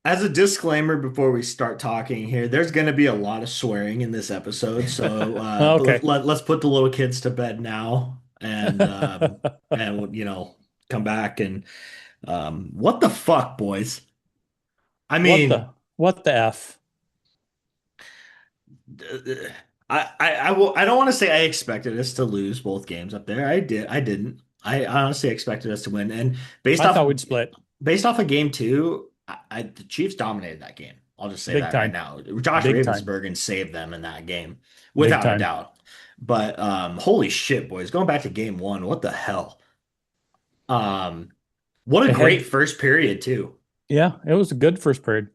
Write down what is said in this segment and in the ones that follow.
As a disclaimer before we start talking here, there's going to be a lot of swearing in this episode, so Okay. let's put the little kids to bed now, and come back and what the fuck, boys? I What mean, the F? I don't want to say I expected us to lose both games up there. I didn't. I honestly expected us to win, and based I off thought we'd split based off of game two, the Chiefs dominated that game. I'll just say big that right time. now. Josh Big time. Ravensbergen saved them in that game, Big without a time. doubt. But holy shit, boys! Going back to game one, what the hell? Um, what a They great had first period too. yeah, it was a good first period.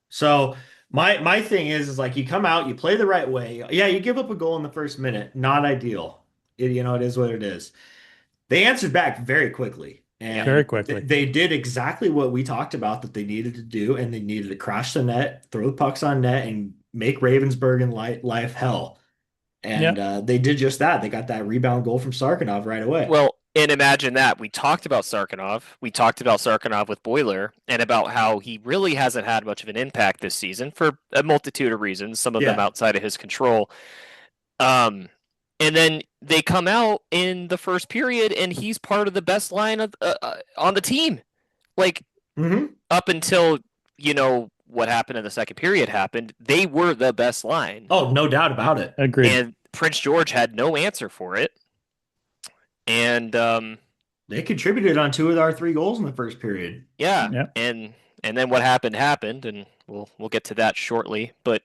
So my thing is like you come out, you play the right way. Yeah, you give up a goal in the first minute, not ideal. It is what it is. They answered back very quickly, Yeah. Very and quickly. they did exactly what we talked about that they needed to do, and they needed to crash the net, throw the pucks on net, and make Ravensburg life hell. And Yeah. they did just that. They got that rebound goal from Sarkinov right away. Well, and imagine that. We talked about Sarkinov. We talked about Sarkinov with Boiler and about how he really hasn't had much of an impact this season for a multitude of reasons, some of them Yeah. outside of his control. Um, and then they come out in the first period and he's part of the best line on the team. Like Hmm. up until, what happened in the second period happened, they were the best line. Oh, no doubt about it. Agreed. And Prince George had no answer for it. And They contributed on two of our three goals in the first period. yeah, Yeah. and then what happened, and we'll get to that shortly. But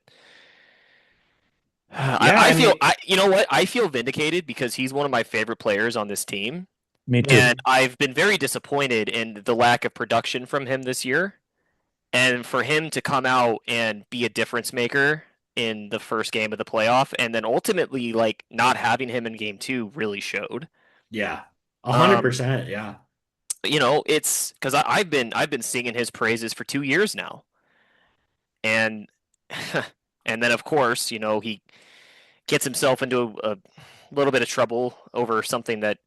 I, Yeah, I I feel mean, I you know what I feel vindicated because he's one of my favorite players on this team, Me too. and I've been very disappointed in the lack of production from him this year. And for him to come out and be a difference maker in the first game of the playoff, and then ultimately like not having him in game two really showed. yeah, a hundred Um, percent. Yeah. it's because I've been singing his praises for 2 years now, and and then of course he gets himself into a little bit of trouble over something that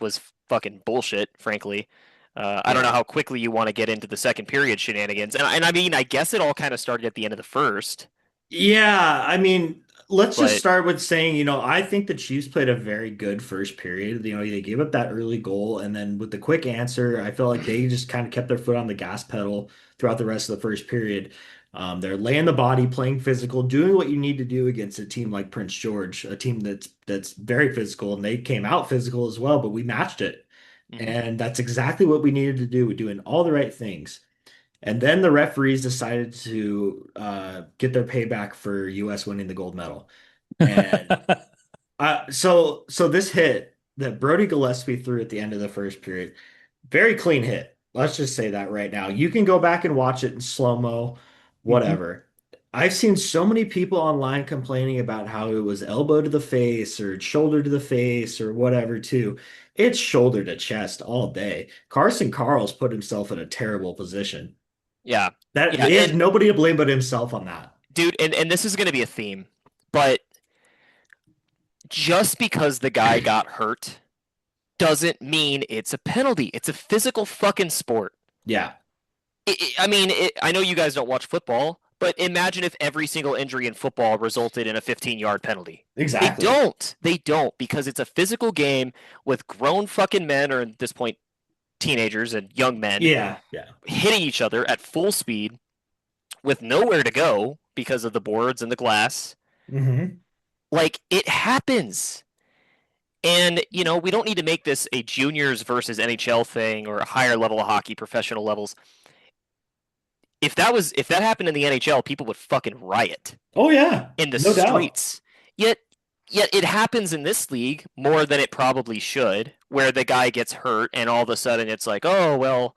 was fucking bullshit, frankly. I don't know Yeah. how quickly you want to get into the second period shenanigans, and I mean I guess it all kind of started at the end of the first, Yeah, I mean, let's just but start with saying, I think the Chiefs played a very good first period. They gave up that early goal, and then with the quick answer, I felt like they just kind of kept their foot on the gas pedal throughout the rest of the first period. They're laying the body, playing physical, doing what you need to do against a team like Prince George, a team that's very physical, and they came out physical as well, but we matched it. mhm. And that's exactly what we needed to do. We're doing all the right things. And then the referees decided to get their payback for US winning the gold medal. And so this hit that Brody Gillespie threw at the end of the first period, very clean hit. Let's just say that right now. You can go back and watch it in slow-mo, Hmm. whatever. I've seen so many people online complaining about how it was elbow to the face or shoulder to the face or whatever too. It's shoulder to chest all day. Carson Carl's put himself in a terrible position. Yeah, That yeah, he has and nobody to blame but himself on that. dude, and this is going to be a theme, but just because the guy got hurt doesn't mean it's a penalty. It's a physical fucking sport. Yeah, I mean, I know you guys don't watch football, but imagine if every single injury in football resulted in a 15-yard penalty. They exactly. don't. They don't because it's a physical game with grown fucking men, or at this point, teenagers and young men, Yeah, yeah. hitting each other at full speed with nowhere to go because of the boards and the glass. Hmm. Like, it happens. And, we don't need to make this a juniors versus NHL thing or a higher level of hockey, professional levels. If that happened in the NHL, people would fucking riot Oh yeah, in the no doubt. streets. Yet yet it happens in this league more than it probably should, where the guy gets hurt and all of a sudden it's like, "Oh, well,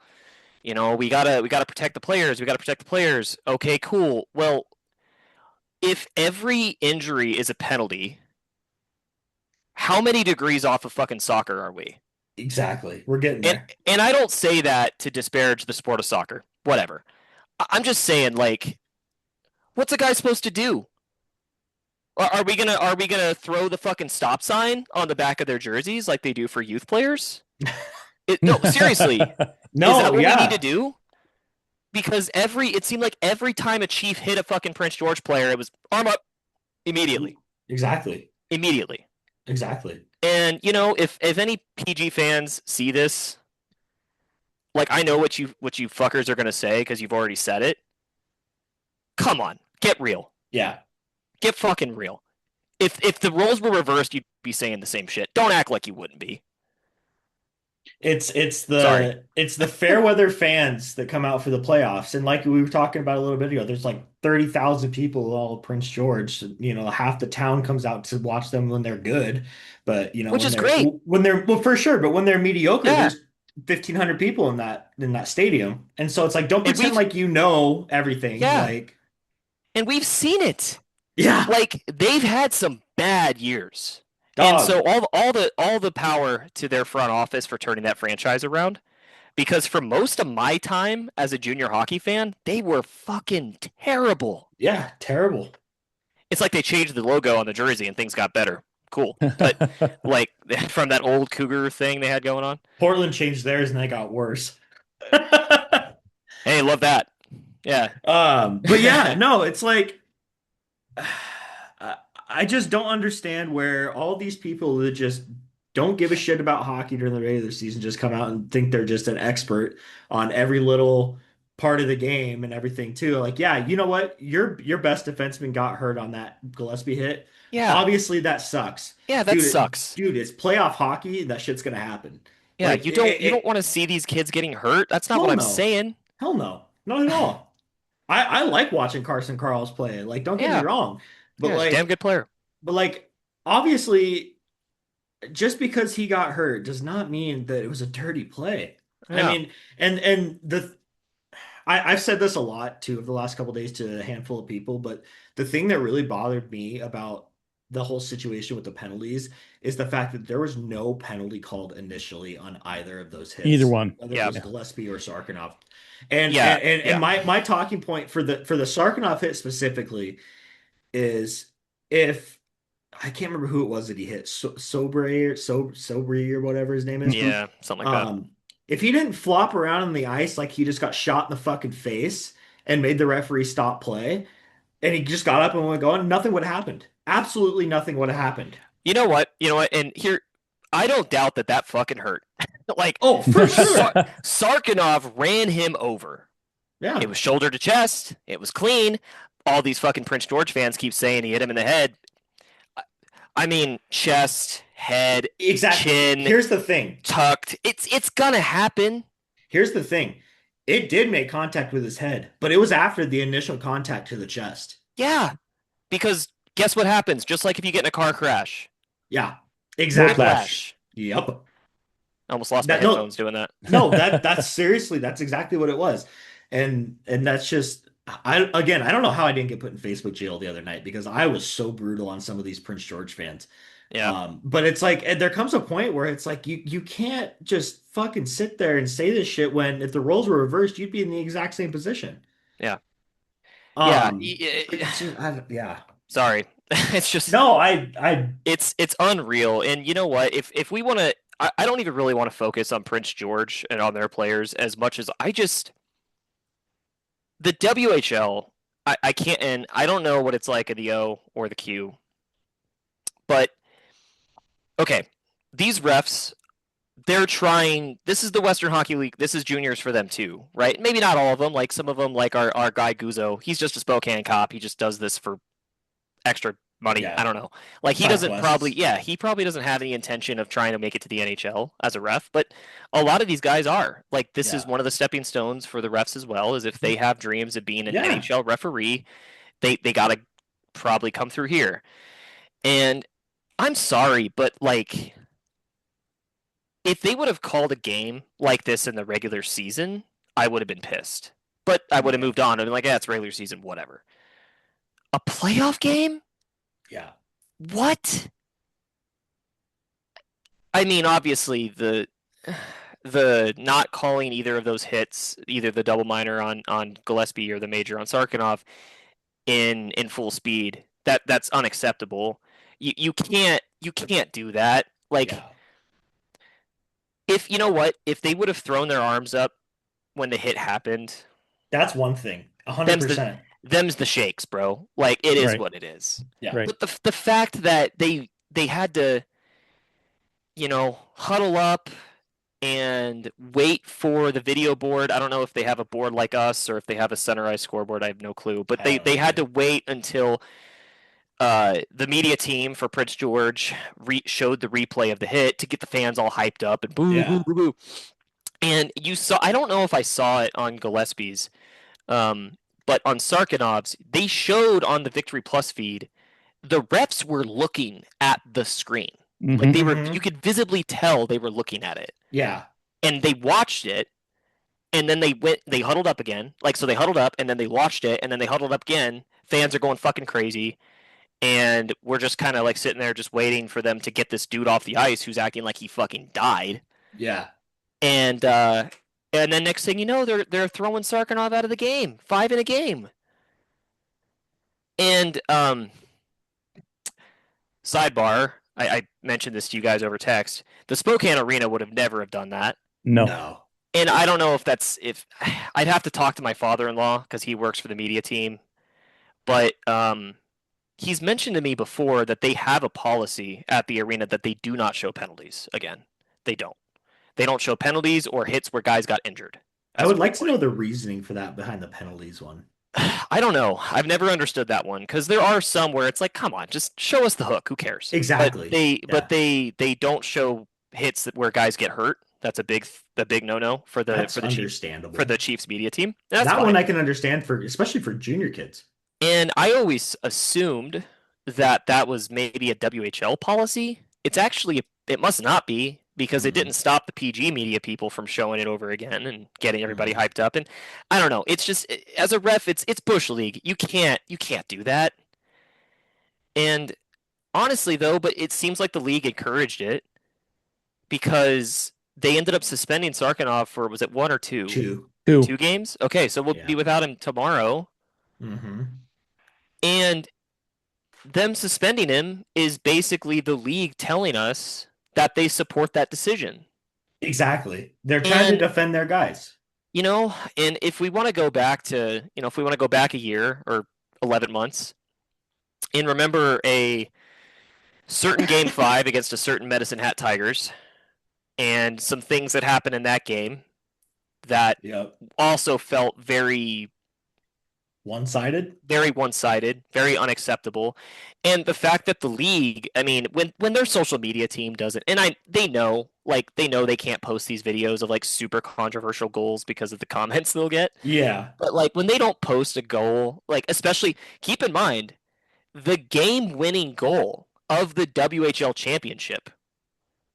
we gotta protect the players. We gotta protect the players." Okay, cool. Well, if every injury is a penalty, how many degrees off of fucking soccer are we? Exactly. We're getting And there. and I don't say that to disparage the sport of soccer. Whatever. I'm just saying, like, what's a guy supposed to do? Are we gonna throw the fucking stop sign on the back of their jerseys like they do for youth players? No, seriously, is that No, what we need to yeah. do? because it seemed like every time a Chief hit a fucking Prince George player, it was arm up immediately. Exactly. Immediately. Exactly. And if any PG fans see this, like I know what you fuckers are gonna say because you've already said it. Come on, get real. Yeah. Get fucking real. If the roles were reversed, you'd be saying the same shit. Don't act like you wouldn't be. It's Sorry. the fair weather fans that come out for the playoffs. And like we were talking about a little bit ago, there's like 30,000 people all Prince George. Half the town comes out to watch them when they're good. But Which is great. when they're well for sure, but when they're mediocre, Yeah. there's 1,500 people in that stadium. And so it's like don't And pretend like you know everything. Yeah. Like And we've seen it. yeah. Like they've had some bad years. And Dog. so all the power to their front office for turning that franchise around. Because for most of my time as a junior hockey fan, they were fucking terrible. Yeah, terrible. It's like they changed the logo on the jersey and things got better. Cool. But like from that old Cougar thing they had going on. Portland changed theirs and they got worse. Hey, love that. Yeah. But yeah, no, it's like I just don't understand where all these people that just don't give a shit about hockey during the regular season just come out and think they're just an expert on every little part of the game and everything too. Like, yeah, you know what? Your best defenseman got hurt on that Gillespie hit. Yeah. Obviously that sucks. Yeah, that sucks. Dude, it's playoff hockey. That shit's gonna happen. Yeah, Like you don't want to see these kids getting hurt. That's not what I'm saying. Hell no. Not at all. I like watching Carson Carls play. Like, don't get me wrong. But he's a damn good player. But like, obviously, just because he got hurt does not mean that it was a dirty play. Yeah. I mean, and I've said this a lot too over the last couple of days to a handful of people, but the thing that really bothered me about the whole situation with the penalties is the fact that there was no penalty called initially on either of those hits. Either one. Whether it was Gillespie or Sarkinov. And my talking point for the Sarkinov hit specifically is if I can't remember who it was that he hit, Sobry or whatever his name is. Yeah, something like that. If he didn't flop around on the ice like he just got shot in the fucking face and made the referee stop play, and he just got up and went going, nothing would have happened. Absolutely nothing would have happened. You know what? And here, I don't doubt that fucking hurt. Like, oh, for sure. Sarkinov ran him over. Yeah. It was shoulder to chest. It was clean. All these fucking Prince George fans keep saying he hit him in the head. I mean, chest, head, exactly. Chin. Here's the thing. Tucked. It's gonna happen. Here's the thing. It did make contact with his head, but it was after the initial contact to the chest. Yeah. Because guess what happens? Just like if you get in a car crash. Yeah. Exactly. Whiplash. Yep. I almost lost my headphones doing that. No, that's seriously, that's exactly what it was. And that's just I don't know how I didn't get put in Facebook jail the other night because I was so brutal on some of these Prince George fans. Yeah. But it's like there comes a point where it's like you can't just fucking sit there and say this shit when if the roles were reversed, you'd be in the exact same position. Yeah. Yeah. Sorry. It's just no, it's unreal. And you know what? If we want to, I don't even really want to focus on Prince George and on their players as much as the WHL. I can't, and I don't know what it's like at the O or the Q, but okay, these refs, they're trying. This is the Western Hockey League. This is juniors for them too, right? Maybe not all of them. Like some of them, like our guy Guzzo, he's just a Spokane cop. He just does this for extra money. Yeah. I don't know. Like he doesn't he probably doesn't have any intention of trying to make it to the NHL as a ref, but a lot of these guys are. Like this is one of the stepping stones for the refs as well, is if they have dreams of being an NHL referee, they got to probably come through here. And I'm sorry, but like if they would have called a game like this in the regular season, I would have been pissed. But I would have moved on and been like, it's regular season, whatever. A playoff game? Yeah. What? I mean, obviously the not calling either of those hits, either the double minor on Gillespie or the major on Sarkinov in full speed, that's unacceptable. You can't do that. Like if you know what, if they would have thrown their arms up when the hit happened, That's one thing. Them's the 100%. them's the shakes, bro. Like it is Right. what it is. Yeah. Right. But the fact that they had to, huddle up and wait for the video board. I don't know if they have a board like us or if they have a centralized scoreboard. I have no clue. But I they have no they had to idea. wait until the media team for Prince George showed the replay of the hit to get the fans all hyped up and boo boo Yeah. boo boo. And you saw, I don't know if I saw it on Gillespie's, but on Sarkinov's, they showed on the Victory Plus feed, the refs were looking at the screen. Like Mhm. you could visibly tell they were looking at it. Yeah. And they watched it, and then they huddled up again. Like, so they huddled up, and then they watched it, and then they huddled up again. Fans are going fucking crazy. And we're just kind of like sitting there just waiting for them to get this dude off the ice who's acting like he fucking died. Yeah. And then next thing you know, they're throwing Sarkinov out of the game. 5 in a game. And sidebar, I mentioned this to you guys over text. The Spokane Arena would have never have done that. No. No. And I don't know if I'd have to talk to my father-in-law because he works for the media team. But he's mentioned to me before that they have a policy at the arena that they do not show penalties again. They don't. They don't show penalties or hits where guys got injured. I would like to know the reasoning for that behind the penalties one. I don't know. I've never understood that one because there are some where it's like, come on, just show us the hook. Who cares? Exactly. But they don't show hits where guys get hurt. That's a big no-no for the That's for the Chiefs, understandable. for the Chiefs media team. That's that fine. one I can understand especially for junior kids. And I always assumed that was maybe a WHL policy. It's actually, it must not be because it didn't stop the PG media people from showing it over again and getting everybody hyped up. And I don't know. It's just, as a ref, it's Bush League. You can't do that. And honestly, though, but it seems like the league encouraged it because they ended up suspending Sarkinov for, was it 1 or 2? 2. 2 games? Okay, so we'll Yeah. be without him tomorrow. And them suspending him is basically the league telling us that they support that decision. Exactly. They're trying to defend their guys. And if we want to go back to, if we want to go back a year or 11 months and remember a certain game 5 against a certain Medicine Hat Tigers and some things that happened in that game that also felt very one-sided, very unacceptable. And the fact that the league, I mean, when their social media team doesn't, and they know they can't post these videos of like super controversial goals because of the comments they'll get. Yeah. But like when they don't post a goal, like especially keep in mind the game-winning goal of the WHL championship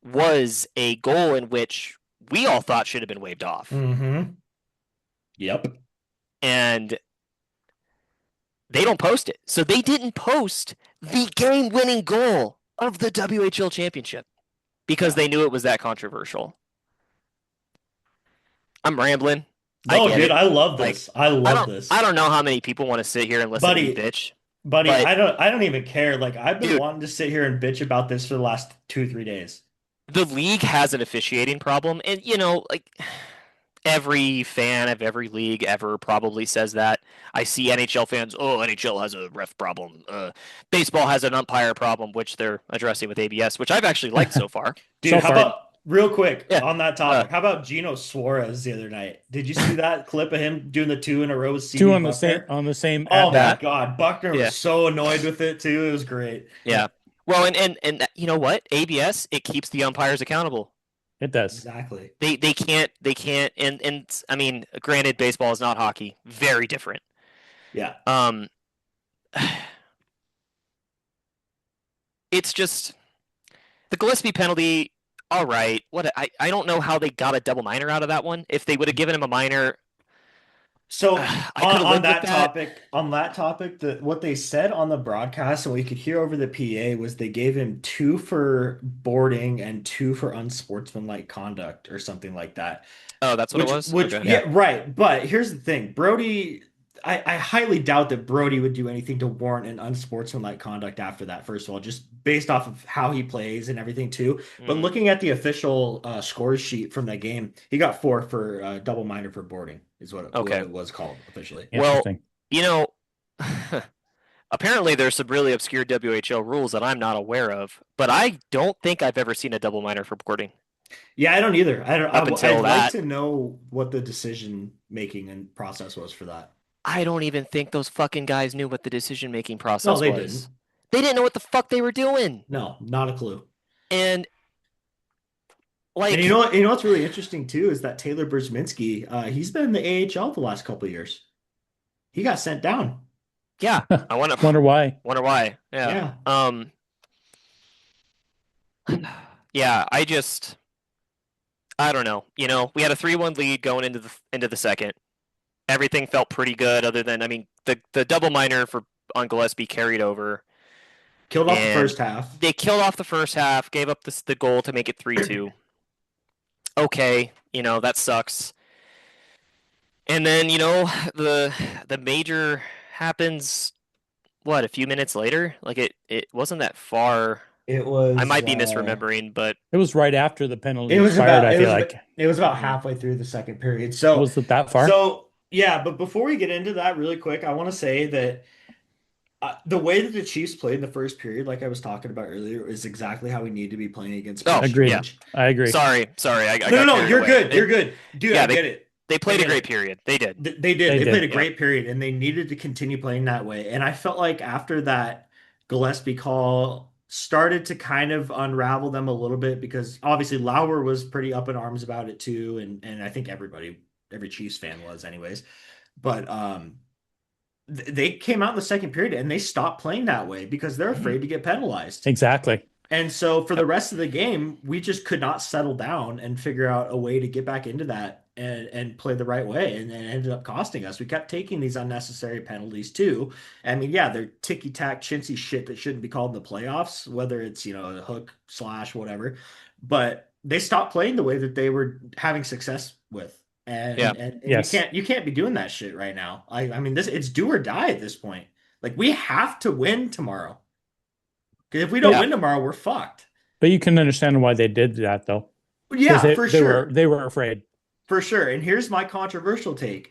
was a goal in which we all thought should have been waved off. Yep. And they don't post it. So they didn't post the game-winning goal of the WHL championship because they knew it was that controversial. I'm rambling. No, dude, I love this. I love this. I don't know how many people want to sit here and listen to me bitch. Buddy, I don't even care. Like I've been wanting to sit here and bitch about this for the last 2-3 days. The league has an officiating problem, and like every fan of every league ever probably says that. I see NHL fans, NHL has a ref problem. Baseball has an umpire problem, which they're addressing with ABS, which I've actually liked so far. Dude, how about real quick on that topic? How about Gino Suarez the other night? Did you see that clip of him doing the 2 in a row with 2 on the same Oh my God, Buckner was so annoyed with it too. It was great. Yeah. Well, and you know what? ABS, it keeps the umpires accountable. It does. Exactly. They can't and I mean, granted, baseball is not hockey. Very different. Yeah. It's just the Gillespie penalty. All right. I don't know how they got a double minor out of that one. If they would have given him a minor. So on that topic, what they said on the broadcast and what you could hear over the PA was they gave him 2 for boarding and 2 for unsportsmanlike conduct or something like that. Oh, that's what it was? Yeah, right. But here's the thing. Brody, I highly doubt that Brody would do anything to warrant an unsportsmanlike conduct after that, first of all, just based off of how he plays and everything too. But Mm, looking at the official scores sheet from that game, he got four for double minor for boarding, is what okay. it was called officially. Well, Interesting. you know, apparently there's some really obscure WHL rules that I'm not aware of, but I don't think I've ever seen a double minor for boarding Yeah, I don't either. up until I'd like that. to know what the decision making and process was for that. I don't even think those fucking guys knew what the decision making No, process they was. didn't. They didn't know what the fuck they were doing. No, not a clue. And And like, you know what's really interesting too is that Taylor Burzminski, he's been in the AHL the last couple of years. He got sent down. yeah, I want to Wonder why. wonder why. Yeah. Yeah. Yeah, I don't know. We had a 3-1 lead going into the second. Everything felt pretty good other than, I mean, the double minor for on Gillespie carried over, Killed off the and first half. they killed off the first half, gave up the goal to make it 3-2. Okay, that sucks. And then, the major happens, what, a few minutes later? Like it wasn't that far. It I was might be misremembering, but It was right after the penalty it was expired, about I feel like. it was about Mhm. halfway through the second period. So Was it that far? yeah, but before we get into that really quick, I want to say that the way that the Chiefs played in the first period, like I was talking about earlier, is exactly how we need to be playing against Oh, pressure Agreed. yeah. change. I agree. Sorry, I No, got no, carried you're away. good. You're good. Dude, Yeah, I get it. they I played a get great it. period. They did. They did. They They did. played a Yeah. great period and they needed to continue playing that way. And I felt like after that Gillespie call started to kind of unravel them a little bit because obviously Lauer was pretty up in arms about it too. And I think every Chiefs fan was anyways. But they came out in the second period and they stopped playing that way because they're Mhm. afraid to get penalized. Exactly. And so for Yep. the rest of the game, we just could not settle down and figure out a way to get back into that and play the right way. And it ended up costing us. We kept taking these unnecessary penalties too. I mean, yeah, they're ticky-tack, chintzy shit that shouldn't be called in the playoffs, whether it's, a hook slash whatever. But they stopped playing the way that they were having success with. Yeah. And Yes. you can't be doing that shit right now. I mean, this it's do or die at this point. Like we have to win tomorrow. Because if we don't But, Yeah. win tomorrow, we're fucked. but you can understand why they did that though. Because Yeah, for sure. they were afraid. For sure. And here's my controversial take.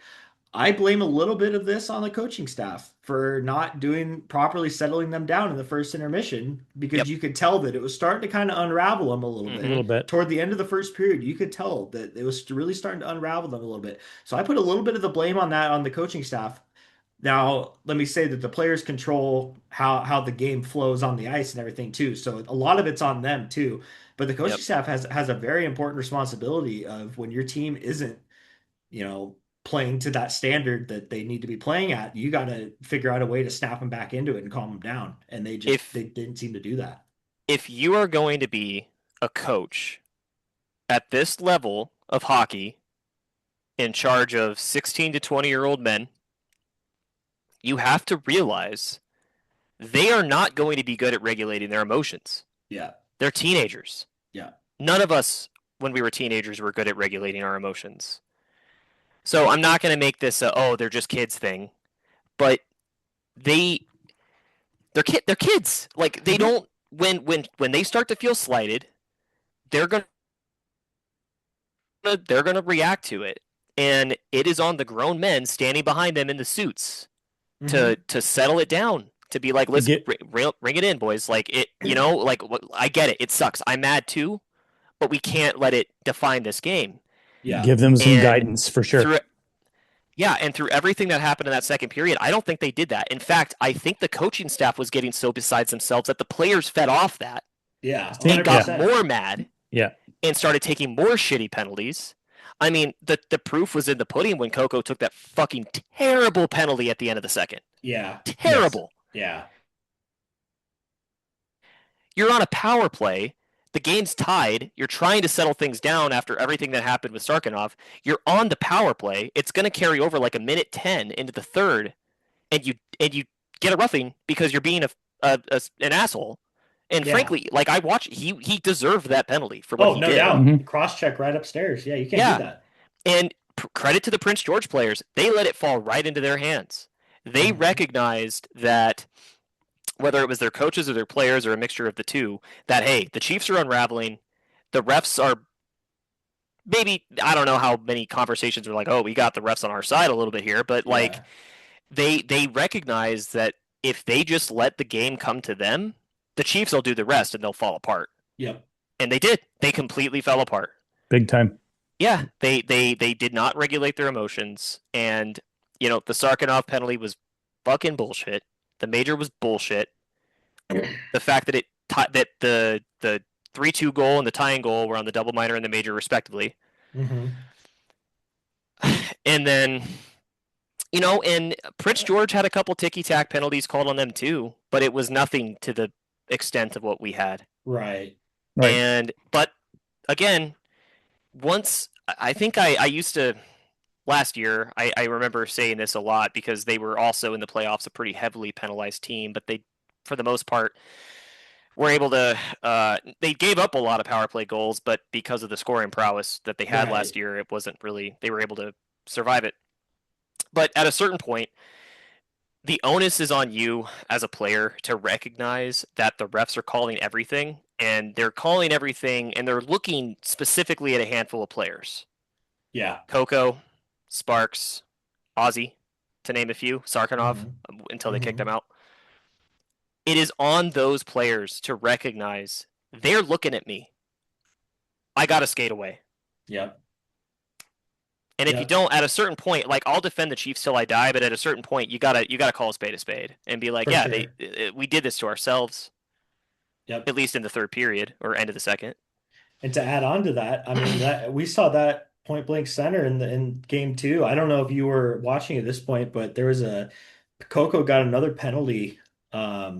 I blame a little bit of this on the coaching staff for not doing properly settling them down in the first intermission Yep. because you could tell that it was starting to kind of unravel them a little A Mhm. bit. little bit. Toward the end of the first period, you could tell that it was really starting to unravel them a little bit. So I put a little bit of the blame on that on the coaching staff. Now, let me say that the players control how the game flows on the ice and everything too. So a lot of it's on them too. But the coaching Yep. staff has a very important responsibility of when your team isn't, playing to that standard that they need to be playing at, you got to figure out a way to snap them back into it and calm them down. And If they didn't seem to do that. if you are going to be a coach at this level of hockey in charge of 16 to 20-year-old men, you have to realize they are not going to be good at regulating their emotions. Yeah. They're teenagers. Yeah. None of us, when we were teenagers, were good at regulating our emotions. So I'm not going to make this they're just kids thing, but they they're kids. Like they Mhm. don't when they start to feel slighted, they're gonna they're gonna react to it, and it is on the grown men standing behind them in the suits Mhm. to settle it down. To be like, listen, ring it in, boys. Like it, like I get it. It sucks. I'm mad too, but we can't let it define this game. Yeah. Give them some And guidance for sure. through everything that happened in that second period, I don't think they did that. In fact, I think the coaching staff was getting so besides themselves that the players fed off that Yeah. and got 100%. more mad Yeah. and started taking more shitty penalties. I mean, the proof was in the pudding when Coco took that fucking terrible penalty at the end of the second. Yeah. Terrible. Yeah. You're on a power play. The game's tied. You're trying to settle things down after everything that happened with Sarkinov. You're on the power play. It's going to carry over like a minute 10 into the third, and you get a roughing because you're being an asshole. And Yeah. frankly, like I watched, he deserved that penalty for what Oh, he no did. doubt. Mhm. Cross check right upstairs. Yeah, you can't Yeah. do that. And credit to the Prince George players, they let it fall right into their hands. They recognized that whether it was their coaches or their players or a mixture of the two, that hey, the Chiefs are unraveling. The refs are maybe I don't know how many conversations were like, oh, we got the refs on our side a little bit here, but like Yeah. they recognize that if they just let the game come to them, the Chiefs will do the rest and they'll fall apart. Yep. And they did. They completely fell apart. Big time. Yeah, they did not regulate their emotions, and the Sarkanoff penalty was fucking bullshit. The major was bullshit. The fact that that the 3-2 goal and the tying goal were on the double minor and the major respectively, and then and Prince George had a couple ticky tack penalties called on them too, but it was nothing to the extent of what we had. Right. But again, once I think I used to last year, I remember saying this a lot because they were also in the playoffs a pretty heavily penalized team, but they, for the most part, were able to. They gave up a lot of power play goals, but because of the scoring prowess that they had last year, it wasn't really. They were able to survive it. But at a certain point, the onus is on you as a player to recognize that the refs are calling everything, and they're calling everything, and they're looking specifically at a handful of players. Yeah. Coco, Sparks, Ozzy, to name a few, Sarkhanov, until they kicked him out. It is on those players to recognize they're looking at me. I got to skate away. Yep. And if you don't, at a certain point, like I'll defend the Chiefs till I die, but at a certain point, you gotta call a spade and be like, For yeah, sure. we did this to ourselves. Yep. At least in the third period or end of the second. And to add on to that, I mean that we saw that point blank center in game two. I don't know if you were watching at this point, but there was Coco got another penalty. I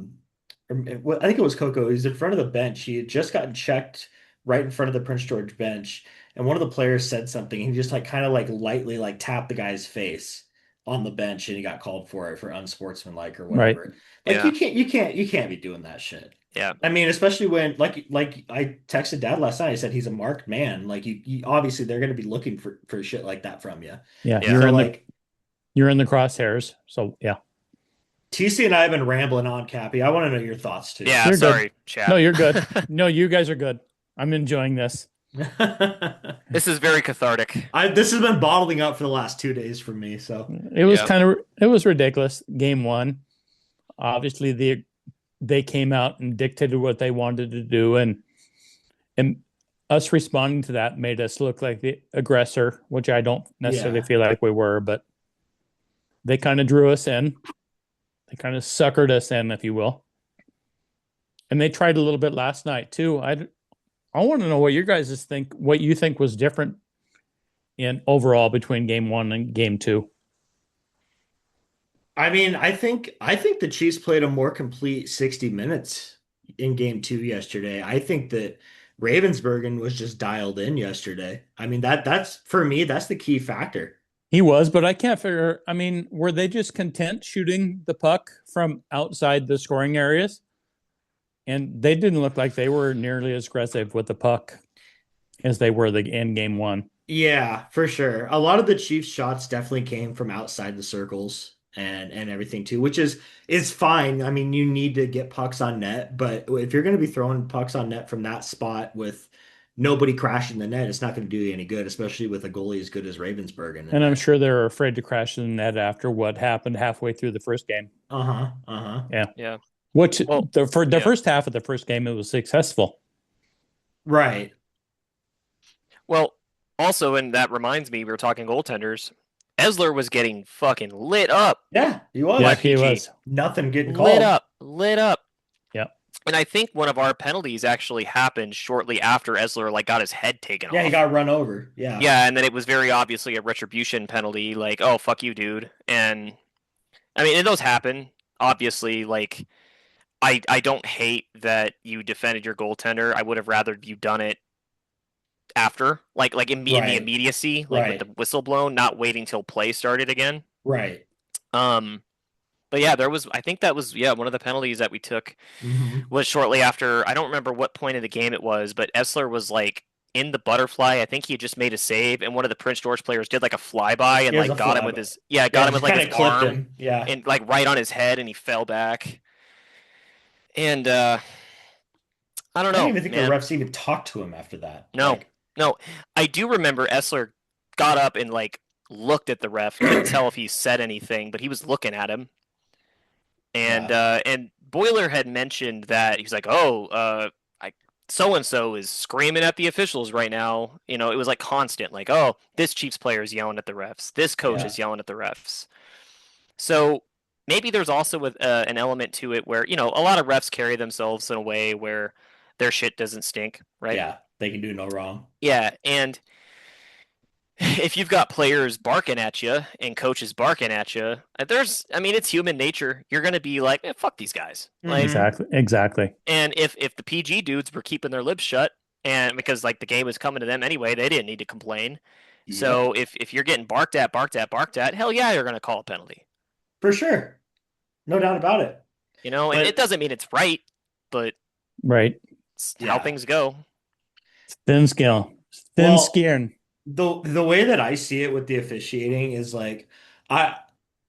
think it was Coco. He was in front of the bench. He had just gotten checked right in front of the Prince George bench, and one of the players said something. He just like kind of like lightly like tapped the guy's face on the bench, and he got called for it for unsportsmanlike or Right. whatever. Like you can't be doing that shit. Yeah. I mean, especially when like I texted Dad last night. I said he's a marked man. Like you obviously they're going to be looking for shit like that from you. Yeah. Yeah. You're So in like you're in the crosshairs. So yeah. TC and I have been rambling on, Cappy. I want to know your thoughts too. Yeah. You're Sorry, good. Chad. No, you're good. No, you guys are good. I'm enjoying this. This is very cathartic. This has been bottling up for the last 2 days for me. So It was it was ridiculous. Game one, obviously they came out and dictated what they wanted to do, and us responding to that made us look like the aggressor, which I don't necessarily feel like we were, but they kind of drew us in. They kind of suckered us in, if you will. And they tried a little bit last night too. I want to know what you guys think, what you think was different in overall between game one and game two. I mean, I think the Chiefs played a more complete 60 minutes in game two yesterday. I think that Ravensburgen was just dialed in yesterday. I mean, that's for me, that's the key factor. He was, but I can't figure. I mean, were they just content shooting the puck from outside the scoring areas? And they didn't look like they were nearly as aggressive with the puck as they were in game one. Yeah, for sure. A lot of the Chiefs shots definitely came from outside the circles and everything too, which is fine. I mean, you need to get pucks on net, but if you're going to be throwing pucks on net from that spot with nobody crashing the net, it's not going to do you any good, especially with a goalie as good as Ravensburgen. And I'm sure they were afraid to crash the net after what happened halfway through the first game. Yeah. Yeah. Which for the first half of the first game, it was successful. Right. Well, also, and that reminds me, we were talking goaltenders. Esler was getting fucking lit up. Yeah, he was. Yeah, he was. Nothing getting called. Lit up. Yeah. And I think one of our penalties actually happened shortly after Esler got his head taken off. Yeah, he got run over. Yeah. Yeah, and then it was very obviously a retribution penalty, like, oh, fuck you, dude. And I mean, and those happen. Obviously, like I don't hate that you defended your goaltender. I would have rather you done it after, in the immediacy, with the whistle blown, not waiting till play started again. Right. But yeah, I think that was one of the penalties that we took was shortly after. I don't remember what point of the game it was, but Esler was like in the butterfly. I think he had just made a save, and one of the Prince George players did like a flyby and He has a like got him fly, with but his yeah, yeah, got him with just like kind his of clipped arm him. Yeah, and like right on his head, and he fell back. And I don't I don't know, even think the man. refs even talked to him after that. No, Like, no. I do remember Essler got up and like looked at the ref. Couldn't tell if he said anything, but he was looking at him. yeah, And Boiler had mentioned that he was like, "Oh, I so and so is screaming at the officials right now." You know, it was like constant, like, "Oh, this Chiefs player is yelling at the refs. This coach yeah, is yelling at the refs." So maybe there's also an element to it where a lot of refs carry themselves in a way where their shit doesn't stink, right? yeah. They can do no wrong. Yeah, and if you've got players barking at you and coaches barking at you, I mean, it's human nature. You're going to be like, fuck these guys. Like, Hmm. Exactly. Exactly. and if the PG dudes were keeping their lips shut, and because like the game was coming to them anyway, they didn't need to complain. Yep, So if you're getting barked at, barked at, barked at, hell yeah, you're going to call a penalty. for sure, no doubt about it. And it But doesn't mean it's right, but Right. it's how yeah, things go. Thin scale. Thin well, skiing. the way that I see it with the officiating is like I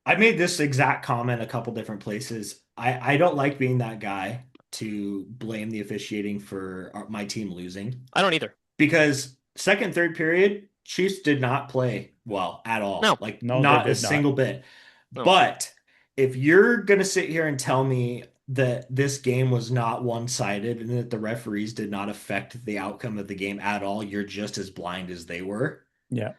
I made this exact comment a couple different places. I don't like being that guy to blame the officiating for my team losing I don't either. because second, third period, Chiefs did not play well at all. No, Like No, they not a did not. single bit. no. But if you're gonna sit here and tell me that this game was not one-sided and that the referees did not affect the outcome of the game at all, you're just as blind as they were. Yeah.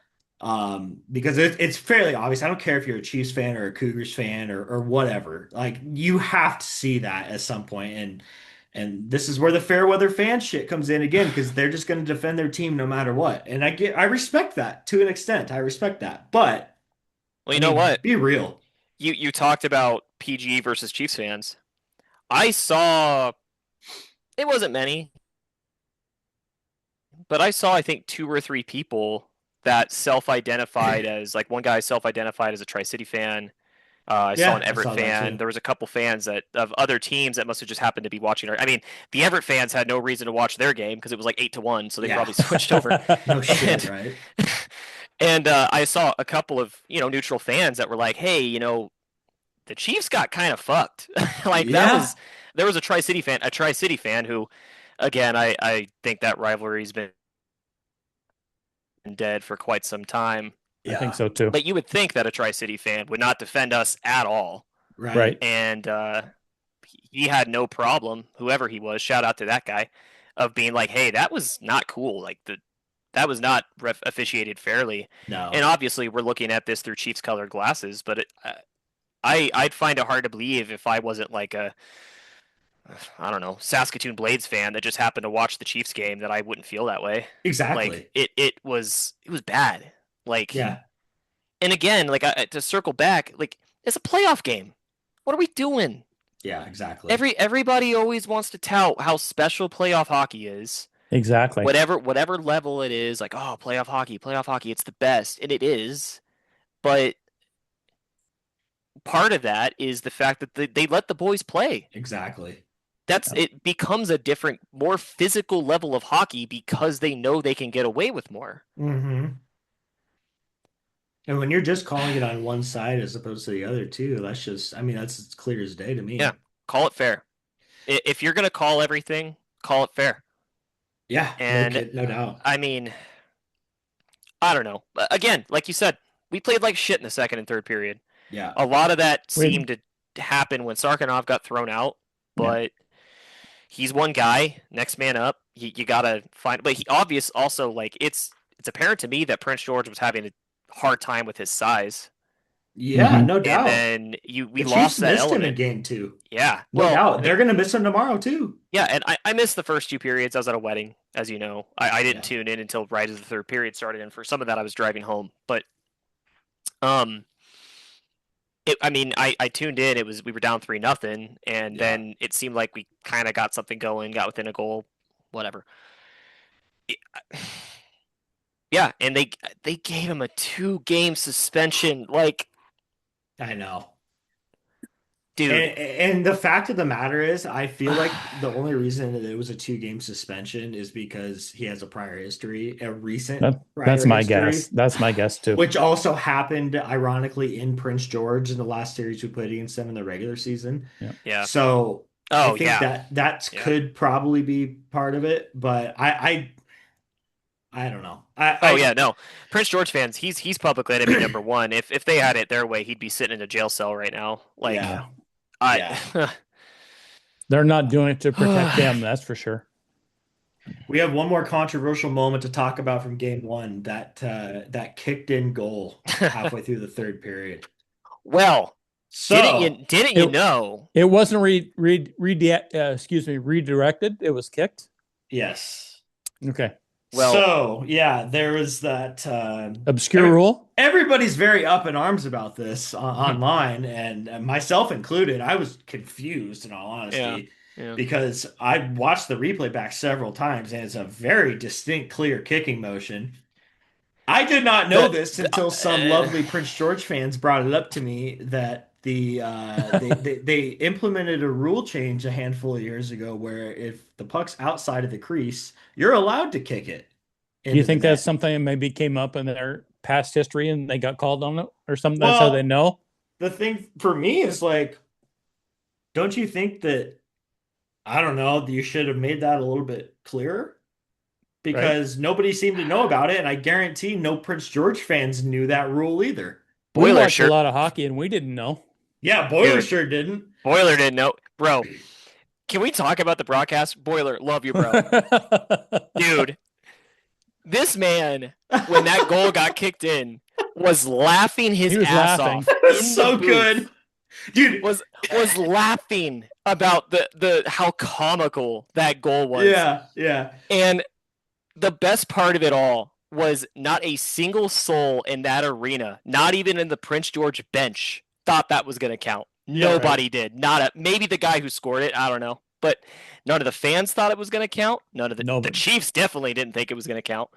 Because it's fairly obvious. I don't care if you're a Chiefs fan or a Cougars fan or whatever. Like you have to see that at some point, and this is where the fair weather fan shit comes in again because they're just going to defend their team no matter what. And I respect that to an extent. I respect that, but Well, I you know mean, what? be real. You talked about PG versus Chiefs fans. I saw it wasn't many, but I saw I think two or three people that self-identified as like one guy self-identified as a Tri-City fan. I saw an Yeah, I Everett saw that fan. too. There was a couple fans that of other teams that must have just happened to be watching. I mean, the Everett fans had no reason to watch their game because it was like 8-1, so they Yeah, probably switched over. no shit, And right? and I saw a couple of neutral fans that were like, "Hey, the Chiefs got kind of fucked." Like Yeah, there was a Tri-City fan who, again, I think that rivalry's been dead for quite some time. I think yeah, so too. But you would think that a Tri-City fan would not defend us at all. right. Right. And he had no problem, whoever he was, shout out to that guy, of being like, "Hey, that was not cool. Like that was not officiated fairly." And No, obviously, we're looking at this through Chiefs colored glasses, but I'd find it hard to believe if I wasn't like a I don't know Saskatoon Blades fan that just happened to watch the Chiefs game that I wouldn't feel that way. Like exactly. it was bad. Like, Yeah, and again, like to circle back, like it's a playoff game. What are we doing? yeah, exactly. Everybody always wants to tout how special playoff hockey is. Exactly. Whatever level it is, like, oh, playoff hockey, it's the best, and it is. But part of that is the fact that they let the boys play. Exactly. That's it becomes a different, more physical level of hockey because they know they can get away with more. Hmm. And when you're just calling it on one side as opposed to the other too, that's just, I mean, that's as clear as day to Yeah, me. call it fair. If you're gonna call everything, call it fair. Yeah, no And kid, no doubt. I mean, I don't know. Again, like you said, we played like shit in the second and third period. Yeah. A lot of that We seemed to happen when Sarkinov got thrown out, yeah. but he's one guy, next man up. You gotta find, but he obvious also like it's apparent to me that Prince George was having a hard time with his size, Yeah, Hmm. no and doubt. then we The Chiefs lost that missed him in element. game two. Yeah, No well, doubt. They're gonna miss him tomorrow too. yeah, and I missed the first two periods. I was at a wedding, as you know. I didn't Yeah. tune in until right as the third period started, and for some of that I was driving home. But um, I mean, I tuned in. It was we were down 3-0, and Yeah. then it seemed like we kind of got something going, got within a goal, whatever. Yeah, and they gave him a 2-game suspension. Like, I know. dude. And the fact of the matter is, I feel like the only reason that it was a 2-game suspension is because he has a prior history, a recent That's prior my guess. history, That's my guess too. which also happened ironically in Prince George in the last series we played against them in the regular season. Yeah. Yeah. So I Oh think yeah. that Yeah. could probably be part of it, but I don't know. Oh yeah, no. Prince George fans, he's public enemy number one. If they had it their way, he'd be sitting in a jail cell right now. Like Yeah, yeah. I They're not doing it to protect him, that's for sure. We have one more controversial moment to talk about from game one, that kicked in goal halfway through the third period. Well, So didn't you know? It wasn't redirected. It was kicked. yes. Okay. Well, So yeah, there was that Obscure rule. everybody's very up in arms about this online, and myself included. I was confused in all yeah. honesty Yeah. because I watched the replay back several times, and it's a very distinct, clear kicking motion. I did not know this until some lovely Prince George fans brought it up to me that they implemented a rule change a handful of years ago where if the puck's outside of the crease, you're allowed to kick it Do you into the think that's net. something that maybe came up in their past history and they got called on it or something? That's how they Well, know, the thing for me is like, don't you think that, I don't know, you should have made that a little bit clearer? right? Because nobody seemed to know about it, and I guarantee no Prince George fans knew that rule either. We Boiler watch a shirt, lot of hockey and we didn't know. Yeah, Boiler dude. sure didn't. Boiler didn't know, bro. Can we talk about the broadcast? Boiler, love you, bro. Dude, this man, when that goal got kicked in, was laughing his He was ass laughing. off. It was in so the booth. good. Dude, Was laughing about the how comical that goal was. yeah, yeah. And the best part of it all was not a single soul in that arena, not even in the Prince George bench, thought that was going to count. Yeah, Nobody right. did. Maybe the guy who scored it, I don't know. But none of the fans thought it was going to count. None of the Nobody. Chiefs definitely didn't think it was going to count.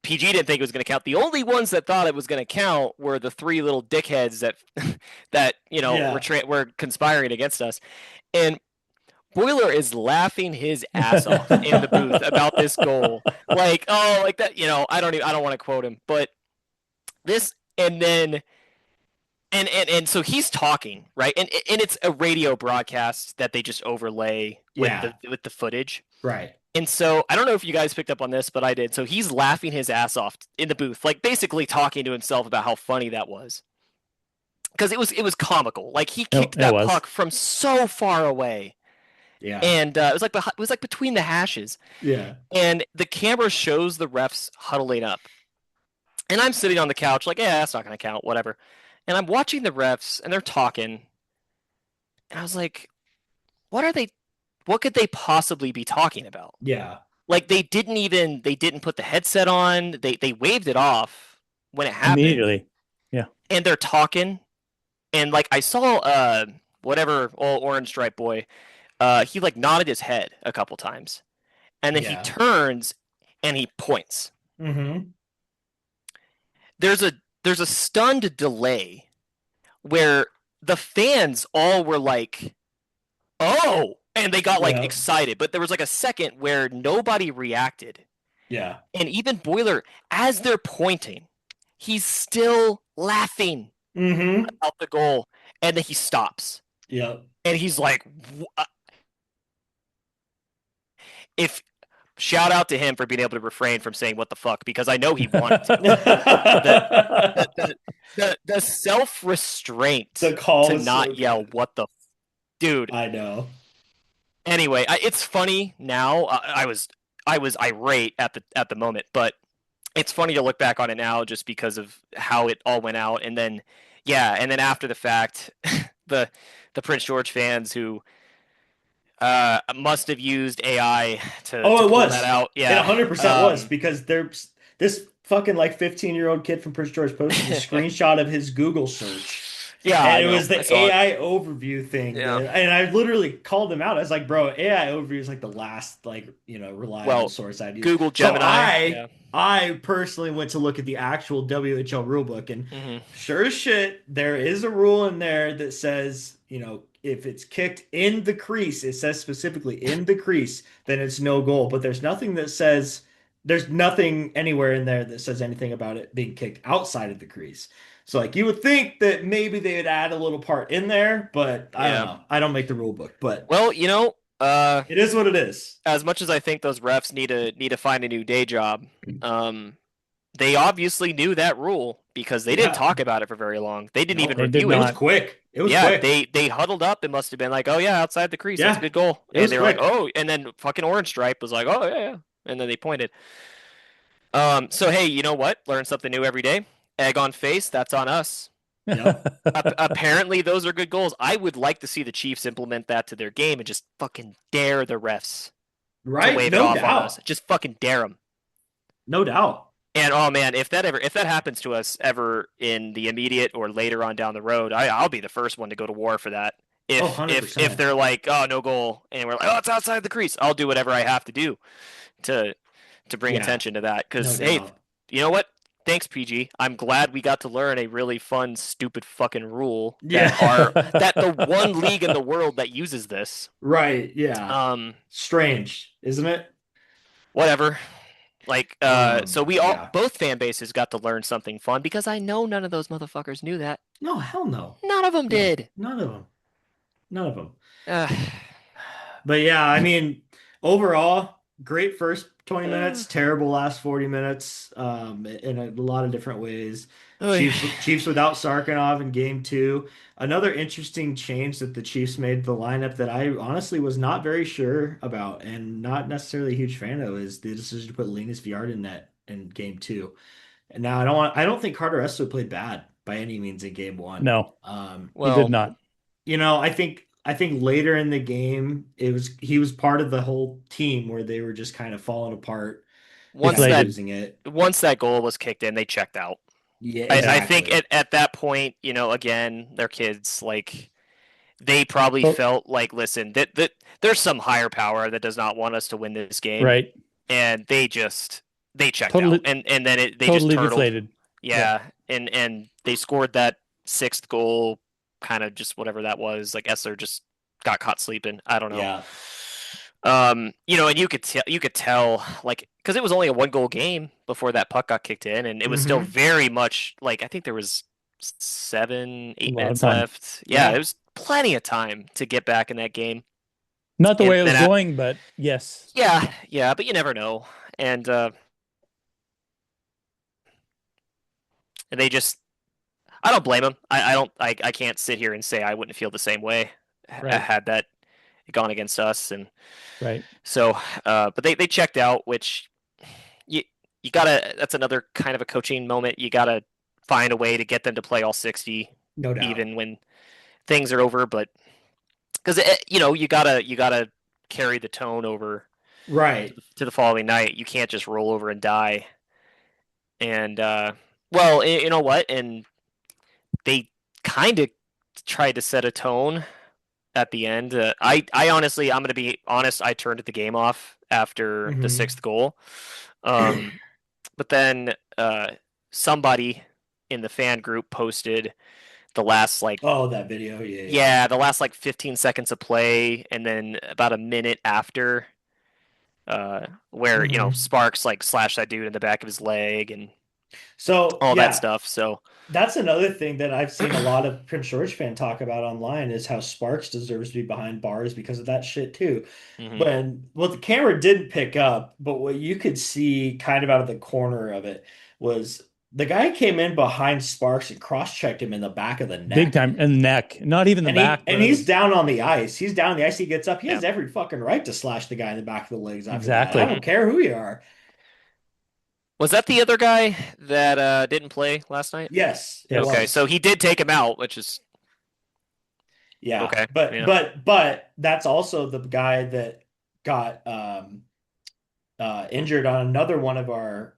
PG didn't think it was going to count. The only ones that thought it was going to count were the three little dickheads that Yeah. were conspiring against us. And Boiler is laughing his ass off in the booth about this goal. Like, oh, like that, I don't want to quote him, but this, and then and so he's talking, right? And it's a radio broadcast that they just overlay with Yeah. the footage. Right. And so I don't know if you guys picked up on this, but I did. So he's laughing his ass off in the booth, like basically talking to himself about how funny that was. Because it was comical. Like he kicked that puck from so far away. Yeah. And it was like between the hashes. Yeah. And the camera shows the refs huddling up. And I'm sitting on the couch like, yeah, that's not going to count, whatever. And I'm watching the refs and they're talking. And I was like, what could they possibly be talking about? Yeah. Like they didn't put the headset on. They waved it off when it happened. Immediately. Yeah. And they're talking. And like I saw whatever old orange stripe boy, he like nodded his head a couple times. And then he turns and he points. Mm-hmm. There's a stunned delay where the fans all were like, "Oh," and they got like excited, but there was like a second where nobody reacted. Yeah. And even Boiler, as they're pointing, he's still laughing about the goal, and then he stops. Yep. And he's like, if shout out to him for being able to refrain from saying what the fuck, because I know he wanted to. the self-restraint to not yell what the dude. I know. Anyway, it's funny now. I was irate at the moment, but it's funny to look back on it now just because of how it all went out. And then after the fact, the Prince George fans who must have used AI to pull that out. Yeah, it 100% was, because there's this fucking like 15-year-old kid from Prince George posted a screenshot of his Google search Yeah, And I it know. was I the saw it. AI overview thing Yeah. that, and I literally called him out. I was like, bro, AI overview is like the last reliable Well, source I'd use. Google So Gemini. Yeah. I personally went to look at the actual WHL rulebook, and Hmm. sure as shit, there is a rule in there that says, if it's kicked in the crease, it says specifically in the crease, then it's no goal. But there's nothing anywhere in there that says anything about it being kicked outside of the crease. So like you would think that maybe they would add a little part in there, but I don't Yeah. know. I don't make the rule book, but Well, it is what it is. as much as I think those refs need to find a new day job, um, they obviously knew that rule because they didn't Yeah. talk about it for very long. They didn't even No. They did review It it. was not. quick. It was Yeah, quick. they huddled up and must have been like, "Oh yeah, outside the crease, that's a Yeah. good goal." It And was they were like, quick. "Oh," and then fucking Orange Stripe was like, "Oh yeah, yeah," and then they pointed. So hey, you know what? Learn something new every day. Egg on face, that's on us. Yep. Apparently, those are good goals. I would like to see the Chiefs implement that to their game and just fucking dare the refs to Right? wave it No off on us. doubt. Just fucking dare them. No doubt. And oh man, if that happens to us ever in the immediate or later on down the road, I'll be the first one to go to war for that. Oh, If 100%. they're like, oh, no goal, and we're like, oh, it's outside the crease, I'll do whatever I have to do to bring Yeah, attention to that. no Because hey, doubt. you know what? Thanks, PG. I'm glad we got to learn a really fun, stupid fucking rule that the Yeah. one league in the world that uses this. Right, yeah. Um, Strange, isn't it? Whatever. Like, so we all Yeah. both fan bases got to learn something fun because I know none of those motherfuckers knew that. No, hell no. None of them No, did. none of them. None of them. Uh, But yeah, I mean, overall, great first 20 uh, minutes, terrible last 40 minutes, in a lot of different ways. oy. Chiefs without Sarkinov in game two. Another interesting change that the Chiefs made to the lineup that I honestly was not very sure about and not necessarily a huge fan of is the decision to put Linus Viard in net in game two. And now I don't think Carter Esso played bad by any means in game one. No, he did Well, not. I think later in the game he was part of the whole team where they were just kind of falling apart, once kind of Deflated. losing it. once that goal was kicked in, they checked out. Yeah, I think exactly. at that point, again, they're kids. Like they probably But felt like, listen, that there's some higher power that does not want us to win this game, right, and they checked out, totally, and then they just totally turtled. deflated. Yeah, Yeah, and they scored that sixth goal, kind of just whatever that was. Like Essler just got caught sleeping. I don't know. Yeah. And you could tell, like, because it was only a 1 goal game before that puck got kicked in, and it was still Hmm. very much like I think there was seven, a eight lot of minutes time. left. Yeah, there Yeah. was plenty of time to get back in that game. Not the And way it was then, going, but yes, yeah, but you never know. And they just, I don't blame them. I don't, I can't sit here and say I wouldn't feel the same way right, had that gone against us. And right. so, but they checked out, which you you gotta. That's another kind of a coaching moment. You gotta find a way to get them to play all 60, No doubt. even when things are over. But because you gotta carry the tone over Right. to the following night. You can't just roll over and die. And well, you know what? And they kind of tried to set a tone at the end. I honestly, I'm gonna be honest. I turned the game off after the Hmm. sixth goal. Um, but then somebody in the fan group posted the last like Oh, that video. Yeah, yeah. yeah, the last like 15 seconds of play, and then about a minute after, where Hmm. Sparks like slashed that dude in the back of his leg and So all that yeah, stuff. So that's another thing that I've seen a lot of Prince George fan talk about online is how Sparks deserves to be behind bars because of that shit too. mhm. When what the camera didn't pick up, but what you could see kind of out of the corner of it was the guy came in behind Sparks and cross-checked him in the back of the Big neck. time in the neck. Not even the And he back, and but it he's was down on the ice. He's down on the ice. He gets up. He Yeah. has every fucking right to slash the guy in the back of the legs after that. I exactly. don't Mhm. care who you are. Was that the other guy that didn't play last night? Yes, it Yes, Okay, so was. he did take him out, which is Yeah, okay. but Yeah. but but that's also the guy that got injured on another one of our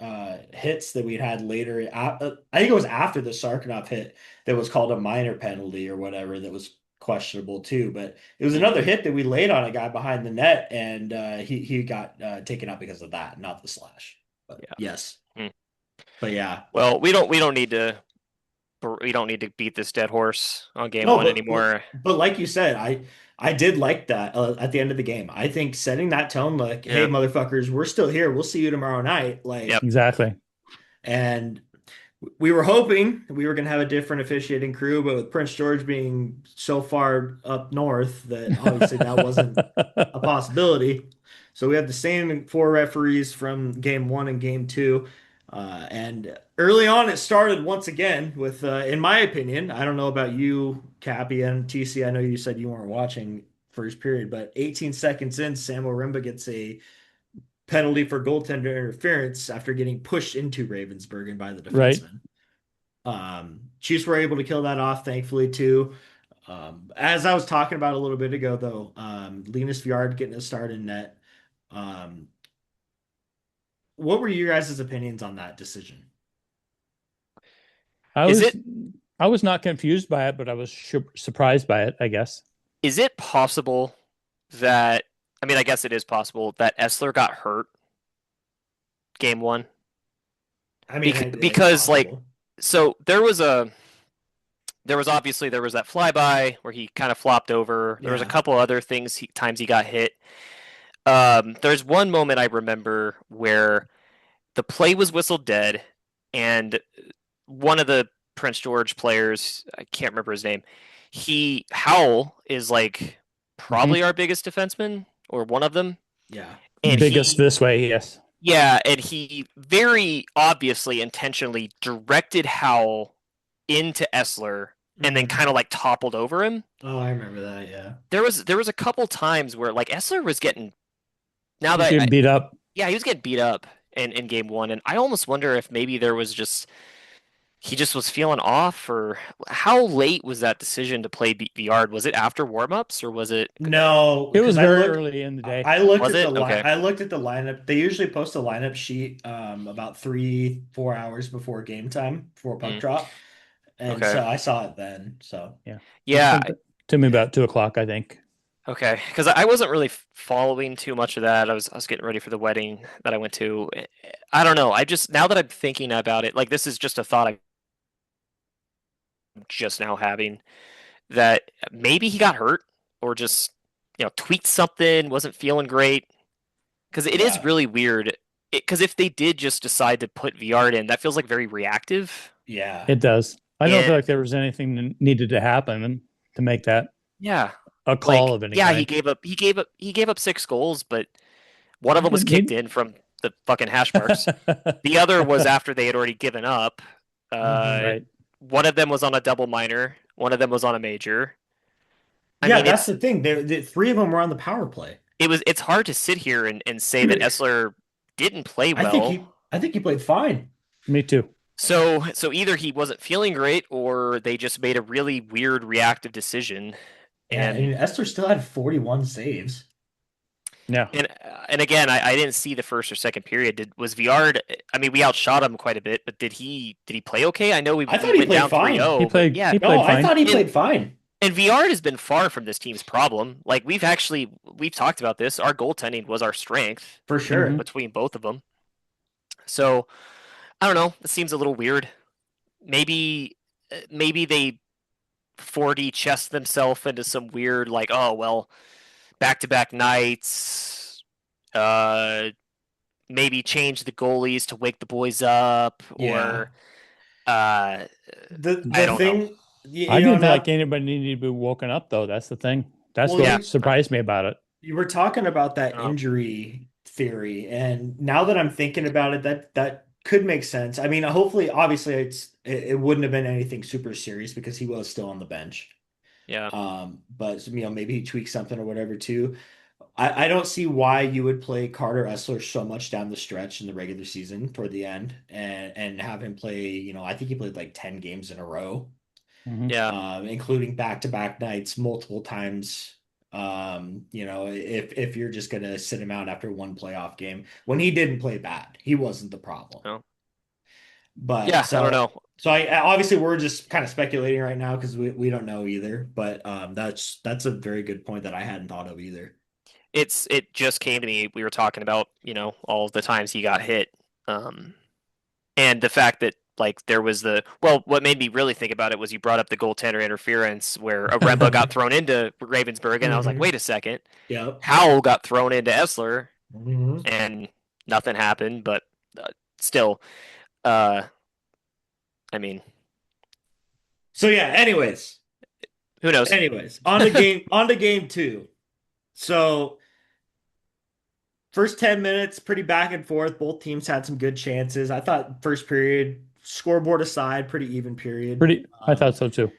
hits that we'd had later. I think it was after the Sarkanoff hit that was called a minor penalty or whatever that was questionable too. But it was another hit that we laid on a guy behind the net, and he got taken out because of that, not the slash. But Yeah. yes, Hmm. but yeah. Well, we don't need to beat this dead horse on game No, one anymore. but like you said, I did like that at the end of the game. I think setting that tone, like, hey, Yeah. motherfuckers, we're still here. We'll see you tomorrow night. Like, Yep. Exactly. and we were hoping we were going to have a different officiating crew, but with Prince George being so far up north, that obviously that wasn't a possibility. So we had the same four referees from game one and game two. And early on, it started once again with, in my opinion, I don't know about you, Cappy and TC. I know you said you weren't watching first period, but 18 seconds in, Samuel Rimba gets a penalty for goaltender interference after getting pushed into Ravensburg and by the Right. defenseman. Chiefs were able to kill that off, thankfully, too. As I was talking about a little bit ago, though, Linus Fjord getting a start in net. Um, what were your guys' opinions on that decision? I Is was it I was not confused by it, but I was surprised by it, I guess. is it possible that I mean I guess it is possible that Essler got hurt game one? I mean, it's Because like possible. so there was that flyby where he kind of flopped over. There was a Yeah, couple other things times he got hit. There's one moment I remember where the play was whistled dead, and one of the Prince George players, I can't remember his name, Howell is like Hmm. probably our biggest defenseman or one of them, yeah, and Biggest this way, yes. yeah, and he very obviously intentionally directed Howell into Essler and then hmm. kind of like toppled over him. Oh, I remember that. Yeah, There was a couple times where like Essler was getting now He's that getting beat up. yeah, he was getting beat up in game one, and I almost wonder if maybe there was just he just was feeling off, or how late was that decision to play Yard? Was it after warmups or was it? no, It because was very early in the day. I looked Was at the it line. okay? I looked at the lineup. They usually post a lineup sheet about 3, 4 hours before game time, before puck Mm, drop, and okay, so I saw it then. So Yeah. It yeah, took me about 2 o'clock, I think. okay, because I wasn't really following too much of that. I was getting ready for the wedding that I went to. I don't know. I just now that I'm thinking about it, like this is just a thought I'm just now having that maybe he got hurt or just tweaked something, wasn't feeling great. Because it is yeah, really weird. Because if they did just decide to put VR in, that feels like very reactive. yeah, It does. I don't And feel like there was anything that needed to happen to make that yeah, a call like of any yeah, he kind. gave up he gave up he gave up 6 goals, but one of He them was didn't kicked need. in from the fucking hash marks. The other was after they had already given up. Uh, Right. one of them was on a double minor. One of them was on a major. I yeah. mean, That's the thing. The three of them were on the power play. it's hard to sit here and say that Essler didn't play well. I think he played fine. Me too. So either he wasn't feeling great or they just made a really weird reactive decision. Yeah, I mean, And Esther still had 41 saves. Yeah. and again, I didn't see the first or second period. Was Viard? I mean, we outshot him quite a bit, but did he play okay? I know we I we thought he went played down fine. 3-0, but yeah, He No, played I fine. thought he and played fine and Viard has been far from this team's problem. Like we've talked about this. Our goaltending was our strength for Hmm. sure. between both of them. So I don't know. It seems a little weird. Maybe they 4D chest themselves into some weird like, oh well, back to back nights. Uh, maybe change the goalies to wake the boys up, Yeah. or uh, I The don't know. thing, I you know, didn't feel like not anybody needed to be woken up, though. That's the thing. That's well, Yeah, what surprised me about it. you were talking about that uh, injury theory, and now that I'm thinking about it, that could make sense. I mean, hopefully, obviously, it wouldn't have been anything super serious because he was still on the bench. yeah, But maybe he tweaked something or whatever too. I don't see why you would play Carter Essler so much down the stretch in the regular season toward the end and have him play, I think he played like 10 games in a row, Hmm. yeah. including back-to-back nights multiple times. If you're just gonna sit him out after one playoff game when he didn't play bad, he wasn't the problem. Oh. But Yeah, I don't know. so I obviously we're just kind of speculating right now because we don't know either. But that's a very good point that I hadn't thought of either. It just came to me. We were talking about, all the times he got hit. And the fact that like there was what made me really think about it was you brought up the goaltender interference where a Remba got thrown into Ravensburg, and I was like, Hmm. wait a second, Yep. Howell got thrown into Essler, Hmm. and nothing happened. But still, uh, I mean, So yeah, who knows? on to game two. So first 10 minutes, pretty back and forth. Both teams had some good chances. I thought first period, scoreboard aside, pretty even period. Pretty, I thought so too.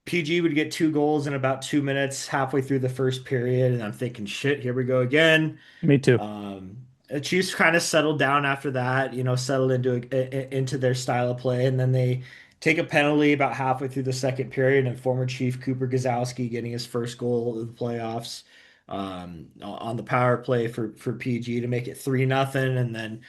PG would get 2 goals in about 2 minutes halfway through the first period, and I'm thinking, shit, here we go again. Me too. The Chiefs kind of settled down after that, settled into their style of play, and then they take a penalty about halfway through the second period, and former Chief Cooper Gazowski getting his first goal of the playoffs on the power play for PG to make it 3-0, and then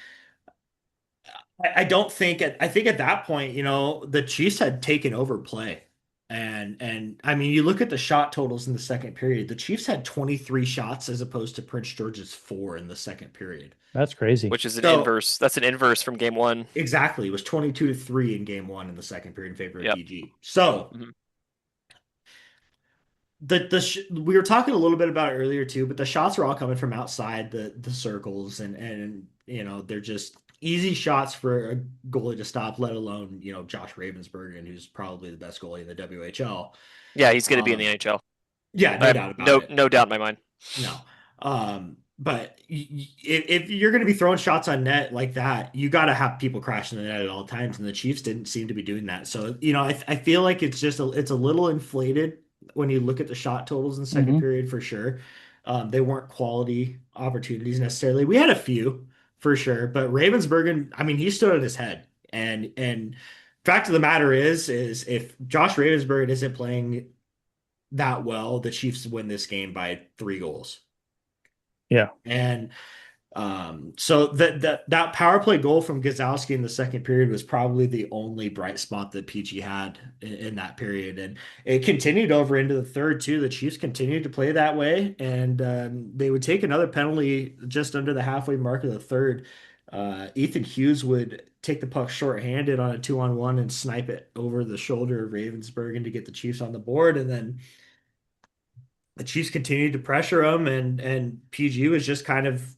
I don't think I think at that point, the Chiefs had taken over play. And I mean, you look at the shot totals in the second period, the Chiefs had 23 shots as opposed to Prince George's 4 in the second period. That's crazy. Which is an So inverse. That's an inverse from game one. exactly, it was 22-3 in game one in the second period in favor of Yep. PG. So Mhm. we were talking a little bit about it earlier too, but the shots were all coming from outside the circles, and they're just easy shots for a goalie to stop, let alone Josh Ravensbergen, who's probably the best goalie in the WHL. Yeah, he's going to be in the Um, NHL. yeah, I no have doubt about it. no doubt in my mind. No. But if you're going to be throwing shots on net like that, you got to have people crashing the net at all times, and the Chiefs didn't seem to be doing that. So, I feel like it's a little inflated when you look at the shot totals in the second Hmm. period for sure. They weren't quality opportunities necessarily. We had a few for sure, but Ravensbergen, I mean, he stood on his head. And fact of the matter is if Josh Ravensbergen isn't playing that well, the Chiefs win this game by 3 goals. Yeah. And so that power play goal from Gazowski in the second period was probably the only bright spot that PG had in that period, and it continued over into the third too. The Chiefs continued to play that way, and they would take another penalty just under the halfway mark of the third. Ethan Hughes would take the puck shorthanded on a 2-on-1 and snipe it over the shoulder of Ravensburg and to get the Chiefs on the board, and then the Chiefs continued to pressure them, and PG was just kind of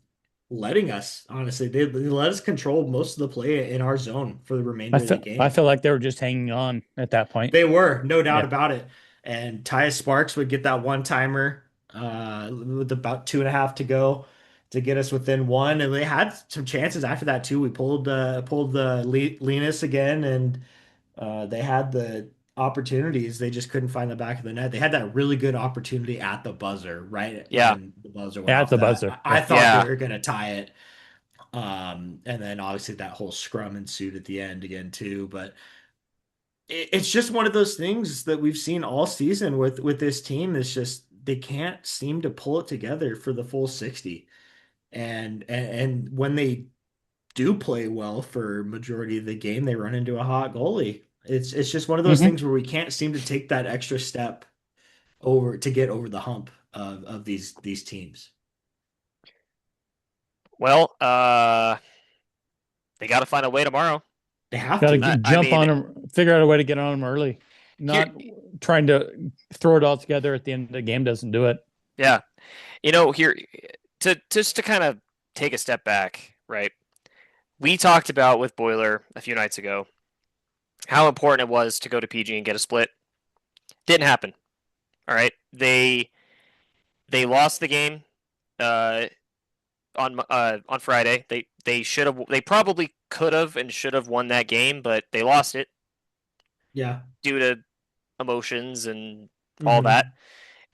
letting us. Honestly, they let us control most of the play in our zone for the remainder of the I game. felt like they were just hanging on at that point. They were, no doubt Yeah. about it. And Tyus Sparks would get that one timer with about 2.5 to go to get us within one, and they had some chances after that too. We pulled the Linus again, and they had the opportunities. They just couldn't find the back of the net. They had that really good opportunity at the buzzer, right Yeah. when the buzzer went Yeah, at off. the That buzzer. I Yeah. thought they Yeah. were gonna tie it. And then obviously that whole scrum ensued at the end again too. But it's just one of those things that we've seen all season with this team. It's just they can't seem to pull it together for the full 60. And when they do play well for majority of the game, they run into a hot goalie. It's just one of those Hmm. things where we can't seem to take that extra step over to get over the hump of these teams. Well, they got to find a way tomorrow. They have Got to to. I jump mean, on them, figure out a way to get on them early. here, Not trying to throw it all together at the end of the game doesn't do it. yeah, here to just to kind of take a step back, right? We talked about with Boiler a few nights ago how important it was to go to PG and get a split. Didn't happen. All right, they lost the game uh, on Friday. They probably could have and should have won that game, but they lost it Yeah. due to emotions and all that. Hmm.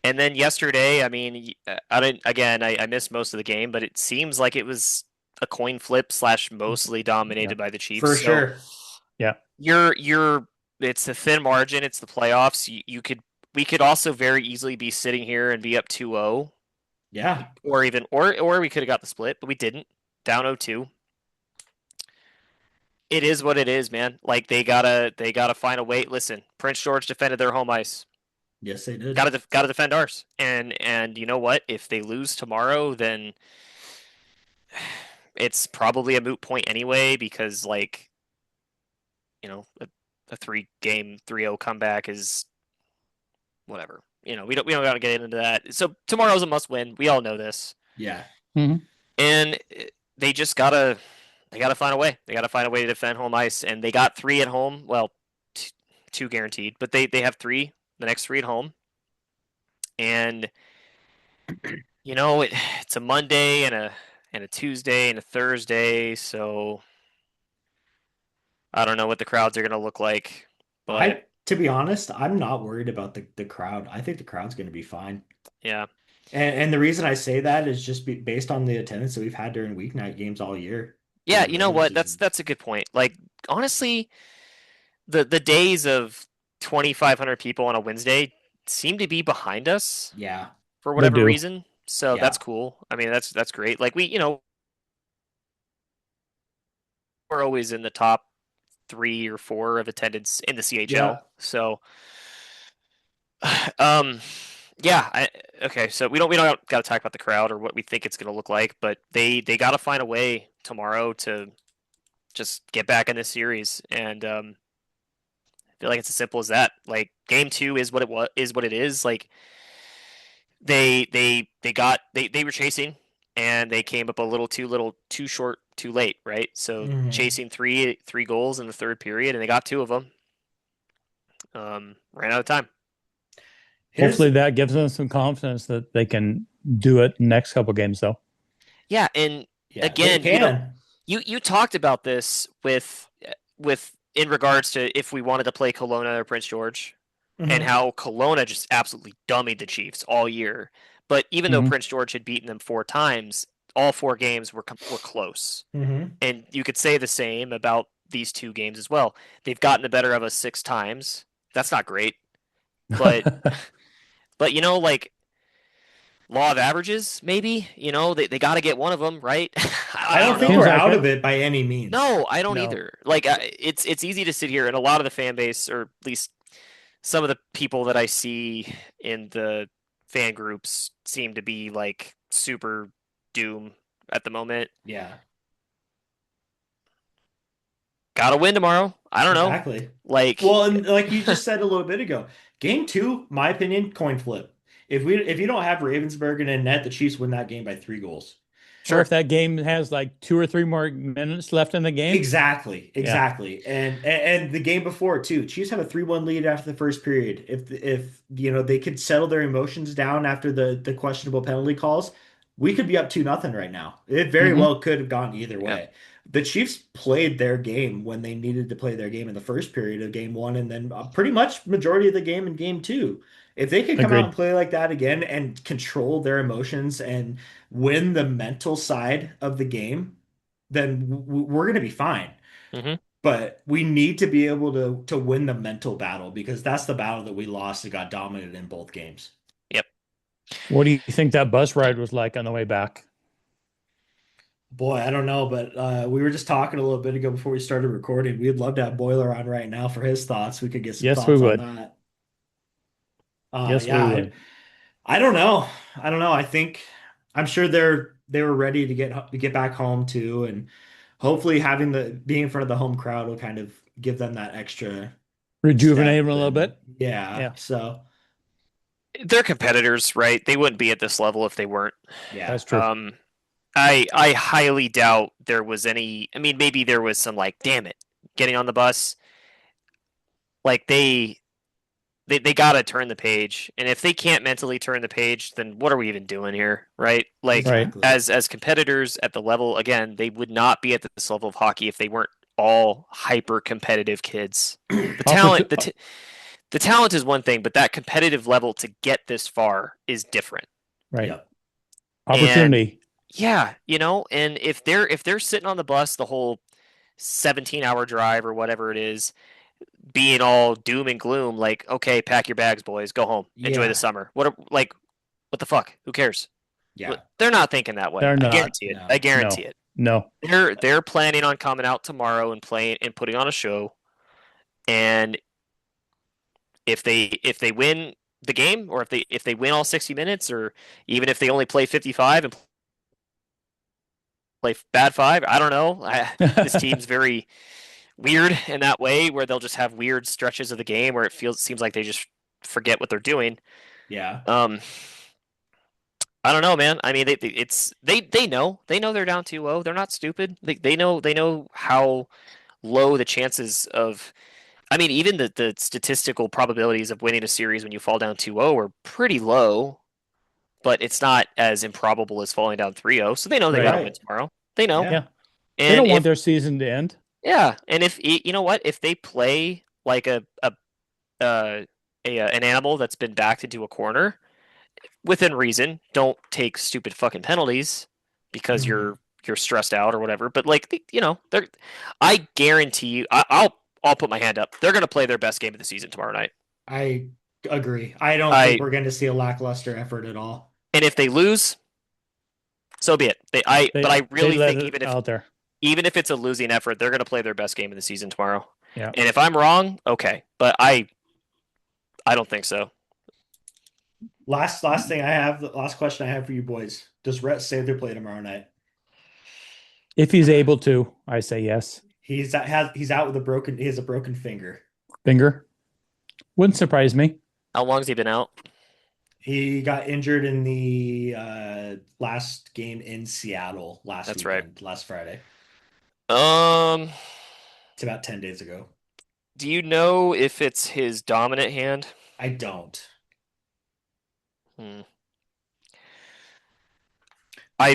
And then yesterday, I mean, I didn't. Again, I missed most of the game, but it seems like it was a coin flip slash mostly Yeah. dominated by the Chiefs. For So sure. Yeah. you're it's a thin margin. It's the playoffs. You could we could also very easily be sitting here and be up 2-0, Yeah. or even or we could have got the split, but we didn't. Down 0-2. It is what it is, man. Like they gotta find a way. Listen, Prince George defended their home ice. Yes, they did. Gotta defend ours. And you know what? If they lose tomorrow, then it's probably a moot point anyway, because like, a 3-game 3-0 comeback is whatever. We don't got to get into that. So tomorrow's a must win. We all know this. Yeah. Mhm. And they just gotta find a way. They gotta find a way to defend home ice, and they got 3 at home. Well, two guaranteed, but they have the next 3 at home. And it's a Monday and a Tuesday and a Thursday, so I don't know what the crowds are gonna look like, but To be honest, I'm not worried about the crowd. I think the crowd's going to be fine. yeah, And the reason I say that is just based on the attendance that we've had during weeknight games all year yeah. during the You know regular what? season. That's a good point. Like honestly, the days of 2,500 people on a Wednesday seem to be behind us Yeah. for They whatever do. reason. So that's Yeah. cool. I mean, that's great. Like we're always in the top 3 or 4 of attendance in the Yeah. CHL. So, um, yeah. Okay. So we don't got to talk about the crowd or what we think it's going to look like, but they got to find a way tomorrow to just get back in this series, and I feel like it's as simple as that. Like game 2 is what it is. Like they were chasing, and they came up a little too short, too late, right? So Hmm. chasing three goals in the third period, and they got 2 of them. Ran out of time. Here's Hopefully that gives them some confidence that they can do it next couple games, though. Yeah, and Yeah, they again, can. you talked about this with in regards to if we wanted to play Kelowna or Prince George, and Hmm. how Kelowna just absolutely dummied the Chiefs all year. But even though Hmm. Prince George had beaten them 4 times, all 4 games were close. Hmm. And you could say the same about these 2 games as well. They've gotten the better of us 6 times. That's not great, but like law of averages, maybe. They got to get one of them right. I I don't don't think Seems we're know. like out it. of it by any means. No, I don't No. either. Like it's easy to sit here, and a lot of the fan base, or at least some of the people that I see in the fan groups, seem to be like super doom at the moment. Yeah, Gotta win tomorrow. I don't know. exactly. Like, Well, and like you just said a little bit ago, game two, my opinion, coin flip. If you don't have Ravensburg in net, the Chiefs win that game by 3 goals. Or if sure. that game has like 2 or 3 more minutes left in the game, Exactly, yeah. exactly. And the game before too, Chiefs have a 3-1 lead after the first period. If they could settle their emotions down after the questionable penalty calls, we could be up 2-0 right now. It very Hmm. well could have gone either Yeah. way. The Chiefs played their game when they needed to play their game in the first period of game one, and then pretty much majority of the game in game two. If they could come out and Agreed. play like that again and control their emotions and win the mental side of the game, then we're going to be fine. Hmm. But we need to be able to win the mental battle because that's the battle that we lost and got dominated in both games. Yep. What do you think that bus ride was like on the way back? Boy, I don't know, but we were just talking a little bit ago before we started recording. We'd love to have Boiler on right now for his thoughts. We could get some Yes, we thoughts on would. that. Yes, Yeah, we would. I don't know. I don't know. I think I'm sure they were ready to get back home too, and hopefully having the being in front of the home crowd will kind of give them that extra Rejuvenate step. him a little And bit. yeah, Yeah, so They're competitors, right? They wouldn't be at this level if they weren't. yeah. that's true. Um, I highly doubt there was any. I mean, maybe there was some like, damn it, getting on the bus. Like they got to turn the page, and if they can't mentally turn the page, then what are we even doing here, right? Like Right. Exactly. as competitors at the level, again, they would not be at this level of hockey if they weren't all hyper competitive kids. The talent Opportu- the talent is one thing, but that competitive level to get this far is different. right. Yep. And Opportunity. yeah, and if they're sitting on the bus the whole 17-hour drive or whatever it is, being all doom and gloom, like, okay, pack your bags, boys, go home, enjoy the Yeah. summer. What the fuck? Who cares? Yeah. They're not thinking that way. They're I not. guarantee it. I No. guarantee No, it. no. They're planning on coming out tomorrow and playing and putting on a show. And if they win the game, or if they win all 60 minutes, or even if they only play 55 and play bad five, I don't know. This team's very weird in that way, where they'll just have weird stretches of the game where seems like they just forget what they're doing. Yeah. Um, I don't know, man. I mean, they know they're down 2-0. They're not stupid. They know how low the chances of. I mean, even the statistical probabilities of winning a series when you fall down 2-0 are pretty low, but it's not as improbable as falling down 3-0. So they know they got Right. to win Right. tomorrow. They know. Yeah. Yeah. They And don't want if their season to end. yeah, and if you know what, if they play like uh, an animal that's been backed into a corner within reason, don't take stupid fucking penalties because Mhm. you're stressed out or whatever. But like they're I guarantee you, I'll put my hand up. They're gonna play their best game of the season tomorrow night. I agree. I don't think I we're going to see a lackluster effort at all. And if they lose, so be it. But I They really let think it out there. even if it's a losing effort, they're gonna play their best game of the season tomorrow. Yeah. And if I'm wrong, okay, but I don't think so. Last thing I have, the last question I have for you boys. Does Rhett Sather play tomorrow night? If he's able to, I say yes. He's out with he has a broken finger. Finger. Wouldn't surprise me. How long's he been out? He got injured in the last game in Seattle last That's right. weekend, last Friday. Um, It's about 10 days ago. do you know if it's his dominant hand? I don't. Hmm. I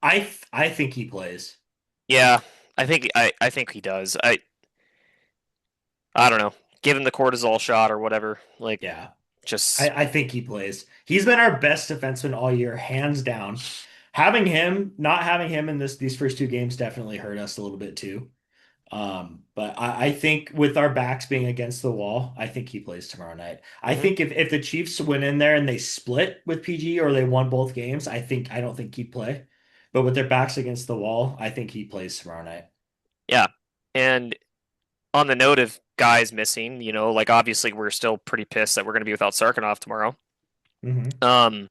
I th I think he plays. Yeah, I think he does. I don't know. Give him the cortisol shot or whatever. Like, Yeah. just I think he plays. He's been our best defenseman all year, hands down. Not having him in these first two games definitely hurt us a little bit too. But I think with our backs being against the wall, I think he plays tomorrow night. I Mhm. think if the Chiefs went in there and they split with PG or they won both games, I don't think he'd play. But with their backs against the wall, I think he plays tomorrow night. Yeah. And on the note of guys missing, like obviously we're still pretty pissed that we're going to be without Sarkanoff tomorrow. Hmm. Um,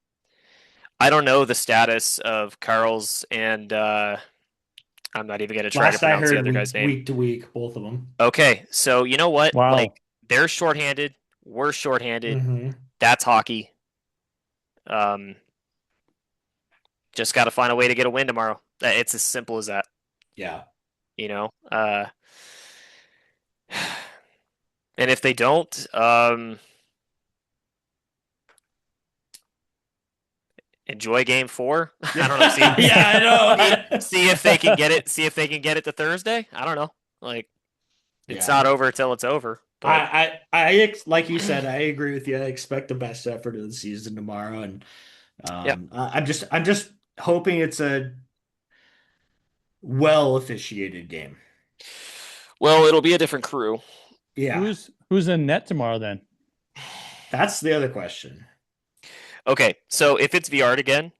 I don't know the status of Carl's and I'm not even going to try to Last I pronounce the heard, other guy's name. week to week, both of them. Okay, so you know what? Like Wow. they're shorthanded, we're shorthanded. Hmm. That's hockey. Um, just got to find a way to get a win tomorrow. It's as simple as that, Yeah. you know. And if they don't, enjoy game 4. I don't know. See, Yeah, I know. see if they can get it. See if they can get it to Thursday. I don't know. Like it's Yeah. not over until it's over. But Like you said, I agree with you. I expect the best effort of the season tomorrow, and yeah, I'm just hoping it's a well officiated game. well, it'll be a different crew. Yeah, Who's in net tomorrow then? that's the other question. Okay, so if it's VR'd again,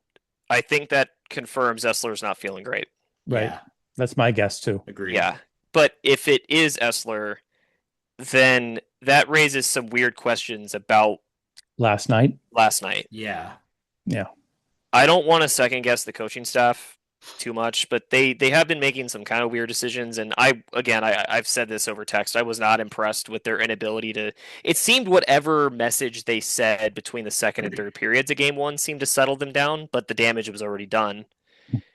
I think that confirms Essler's not feeling great. Right. Yeah, That's my guess too. agreed. Yeah, but if it is Essler, then that raises some weird questions about Last night. last night. Yeah, Yeah. I don't want to second guess the coaching staff too much, but they have been making some kind of weird decisions. And I've said this over text. I was not impressed with their inability to. It seemed whatever message they said between the second and third periods of game 1 seemed to settle them down, but the damage was already done.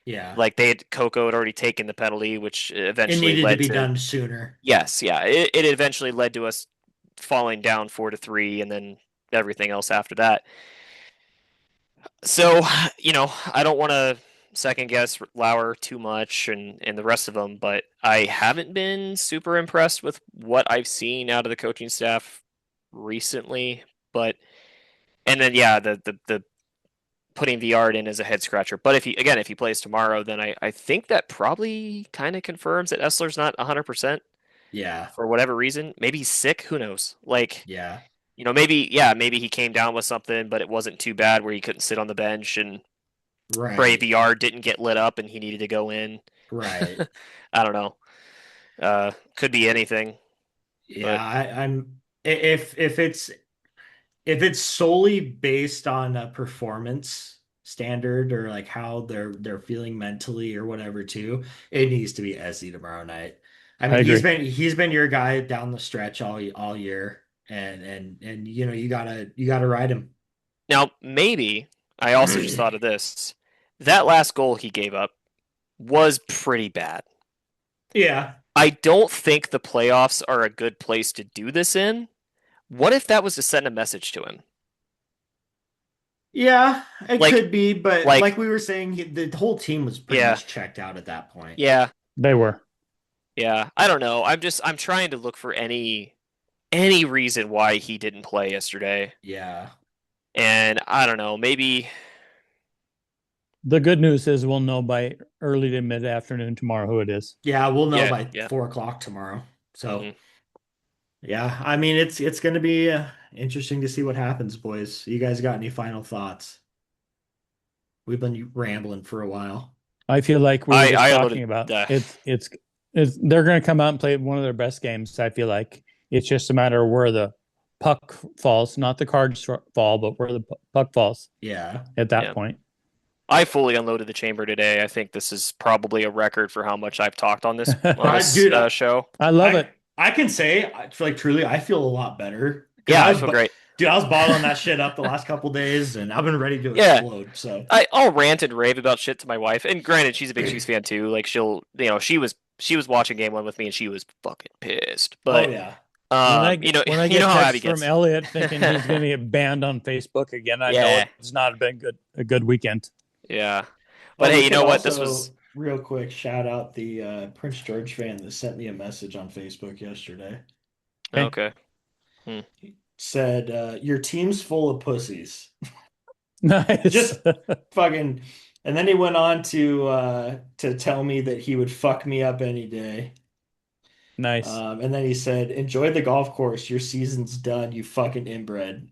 yeah. Like Coco had already taken the penalty, which It eventually needed to led be to done sooner. yes, yeah. It eventually led to us falling down 4-3, and then everything else after that. So, I don't want to second guess Lauer too much and the rest of them, but I haven't been super impressed with what I've seen out of the coaching staff recently. But and then yeah, the putting Viard in as a head scratcher. But if he plays tomorrow, then I think that probably kind of confirms that Essler's not 100%. Yeah. for whatever reason. Maybe he's sick. Who knows? Like, Yeah. maybe he came down with something, but it wasn't too bad where he couldn't sit on the bench and Right. Brave yard didn't get lit up and he needed to go in. Right. I don't know. Could be anything, Yeah, but I'm if it's solely based on a performance standard or like how they're feeling mentally or whatever too, it needs to be Ezzy tomorrow night. I I mean, agree. he's been your guy down the stretch all year, and you know you gotta ride him. now maybe I also just thought of this. That last goal he gave up was pretty bad. Yeah, I don't think the playoffs are a good place to do this in. What if that was to send a message to him? yeah, it Like, could be, but like like, we were saying, the whole team was pretty yeah, much checked out at that point. yeah, They were. yeah. I don't know. I'm trying to look for any reason why he didn't play yesterday. Yeah, And I don't know, maybe The good news is we'll know by early to mid afternoon tomorrow who it is. yeah, we'll know yeah, by yeah. 4 o'clock tomorrow. So. Hmm. Yeah, I mean it's going to be interesting to see what happens, boys. You guys got any final thoughts? We've been rambling for a while. I feel like we were I just I talking unloaded about it's they're going to come out and play one of their best games. I feel like it's just a matter of where the puck falls, not the cards fall, but where the puck falls Yeah. at that yeah. point. I fully unloaded the chamber today. I think this is probably a record for how much I've talked on this Dude, show. I love I it. I can say like truly I feel a lot better because Yeah, I feel great. dude, I was bottling that shit up the last couple days and I've been ready to Yeah, explode. So, I'll rant and rave about shit to my wife. And granted, she's a big Chiefs fan too. Like she was watching game one with me and she was fucking pissed. oh But yeah. When I you know get how Abby texts from gets. Elliot thinking he's going to get banned on Facebook again, I know Yeah, it's not been a good weekend. yeah. But Oh, hey, we you could know what? This was also real quick shout out the Prince George fan that sent me a message on Facebook yesterday. Okay. okay. Hmm. Said your team's full of pussies. Nice. Just fucking, and then he went on to tell me that he would fuck me up any day. Nice. And then he said, "Enjoy the golf course. Your season's done. You fucking inbred."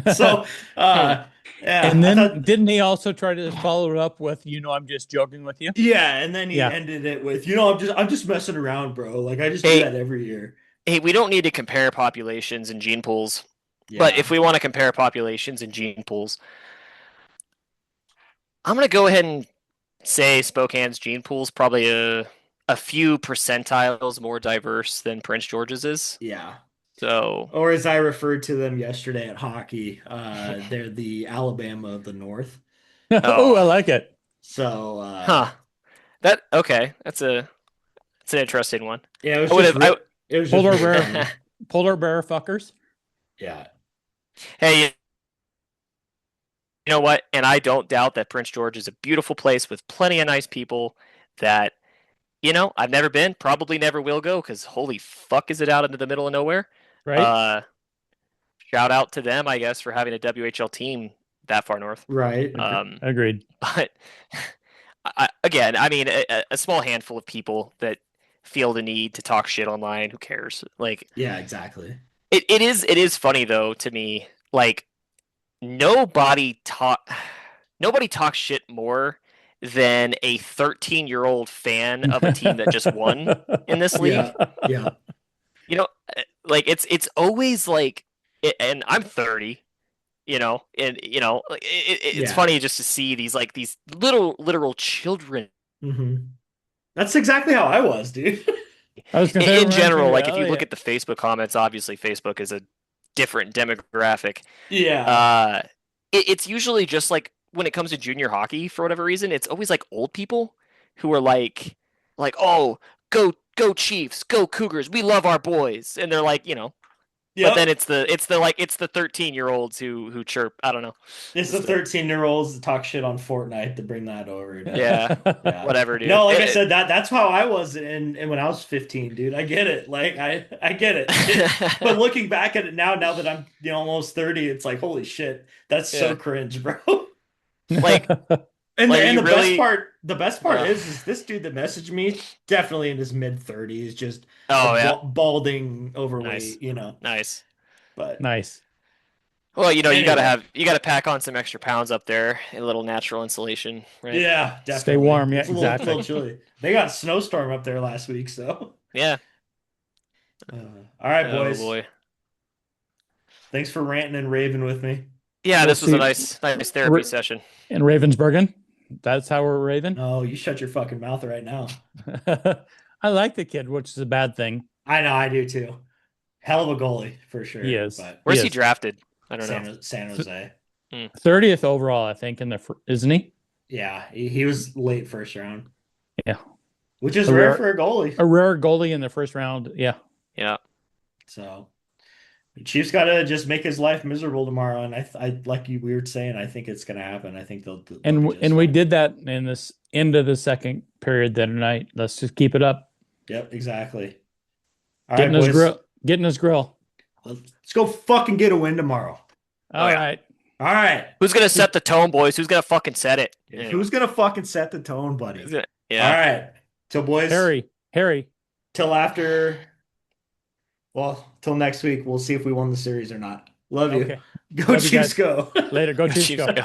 So, Hmm. yeah, And I then thought, didn't he also try to follow it up with, I'm just joking with you? yeah, and then he Yeah, ended it with, I'm just messing around, bro. Like I just do Hey, that every year. hey, we don't need to compare populations and gene pools. But if Yeah, we want to compare populations and gene pools, I'm gonna go ahead and say Spokane's gene pool's probably a few percentiles more diverse than Prince George's is. yeah. So, Or as I referred to them yesterday at hockey, they're the Alabama of the North. oh, I oh, like it. So, huh. That okay. That's an interesting one. yeah, it was I would just have. I it was just Polar really bear, funny. polar bear fuckers. Yeah. hey, you know what? And I don't doubt that Prince George is a beautiful place with plenty of nice people that I've never been, probably never will go because holy fuck is it out into the middle of nowhere. Right? Uh, Shout out to them, I guess, for having a WHL team that far north. Right. Um, Agreed. but again, I mean, a small handful of people that feel the need to talk shit online. Who cares? Like, Yeah, exactly. it is funny though to me. Like, nobody talk nobody talks shit more than a 13-year-old fan of a team that just won in this league. Yeah. Yeah. You know, like it's always like, and I'm 30. And like, it's Yeah. funny just to see these little literal children Hmm. That's exactly how I was, dude. I was going to say, in reminds me general. of Like, if you look Elliot. at the Facebook comments, obviously Facebook is a different demographic. Yeah. Uh, it's usually just like when it comes to junior hockey, for whatever reason, it's always like old people who are like, oh, go Chiefs, go Cougars, we love our boys, and they're like, but then Yep. it's the 13-year-olds who chirp. I don't know. It's the 13-year-olds that talk shit on Fortnite to bring that over, dude. Yeah, Yeah. whatever, dude. No, like I said, that's how I was in when I was 15, dude. I get it. Like I get it. But looking back at it now that I'm almost 30, it's like holy shit, that's so Yeah. cringe, bro. Like, And Like, the, and you the really? best part is this dude that messaged me, definitely in his mid-30s, just a Oh yeah, balding nice, overweight, nice. But Nice. Well, anyway, you gotta pack on some extra pounds up there, a little natural insulation, right? yeah, Stay definitely. warm. Yeah, It's a little exactly. chilly. They got a snowstorm up there last week, so. Yeah. Uh, all right, Oh boys. boy. Thanks for ranting and raving with me. Yeah, We'll this was a see. nice therapy Ra- session. In Ravensburgen, that's how we're raving. No, you shut your fucking mouth right now. I like the kid, which is a bad thing. I know, I do too. Hell of a goalie for He sure, is. but He Where's he is. drafted? I don't know. San Jose. 30th overall, I think, in the isn't he? Yeah, he was late first round, Yeah. which is A rare rare for a goalie. a rare goalie in the first round. Yeah. Yeah. So Chiefs got to just make his life miserable tomorrow, and I like we were saying, I think it's going to happen. I think they'll be just We fine. did that in this end of the second period the other night. Let's just keep it up. Yep, exactly. All right, boys. Getting his grill. Let's go fucking get a win tomorrow. All yeah. right. All right. Who's gonna set the tone, boys? Who's gonna fucking set it? Anyway. Who's gonna fucking set the tone, buddy? Yeah. All right. So, boys. Harry. Till after. Well, till next week, we'll see if we won the series or not. Love you. Okay. Go Love you Chiefs, guys. go. Later. Go Chiefs. Chiefs Go. go.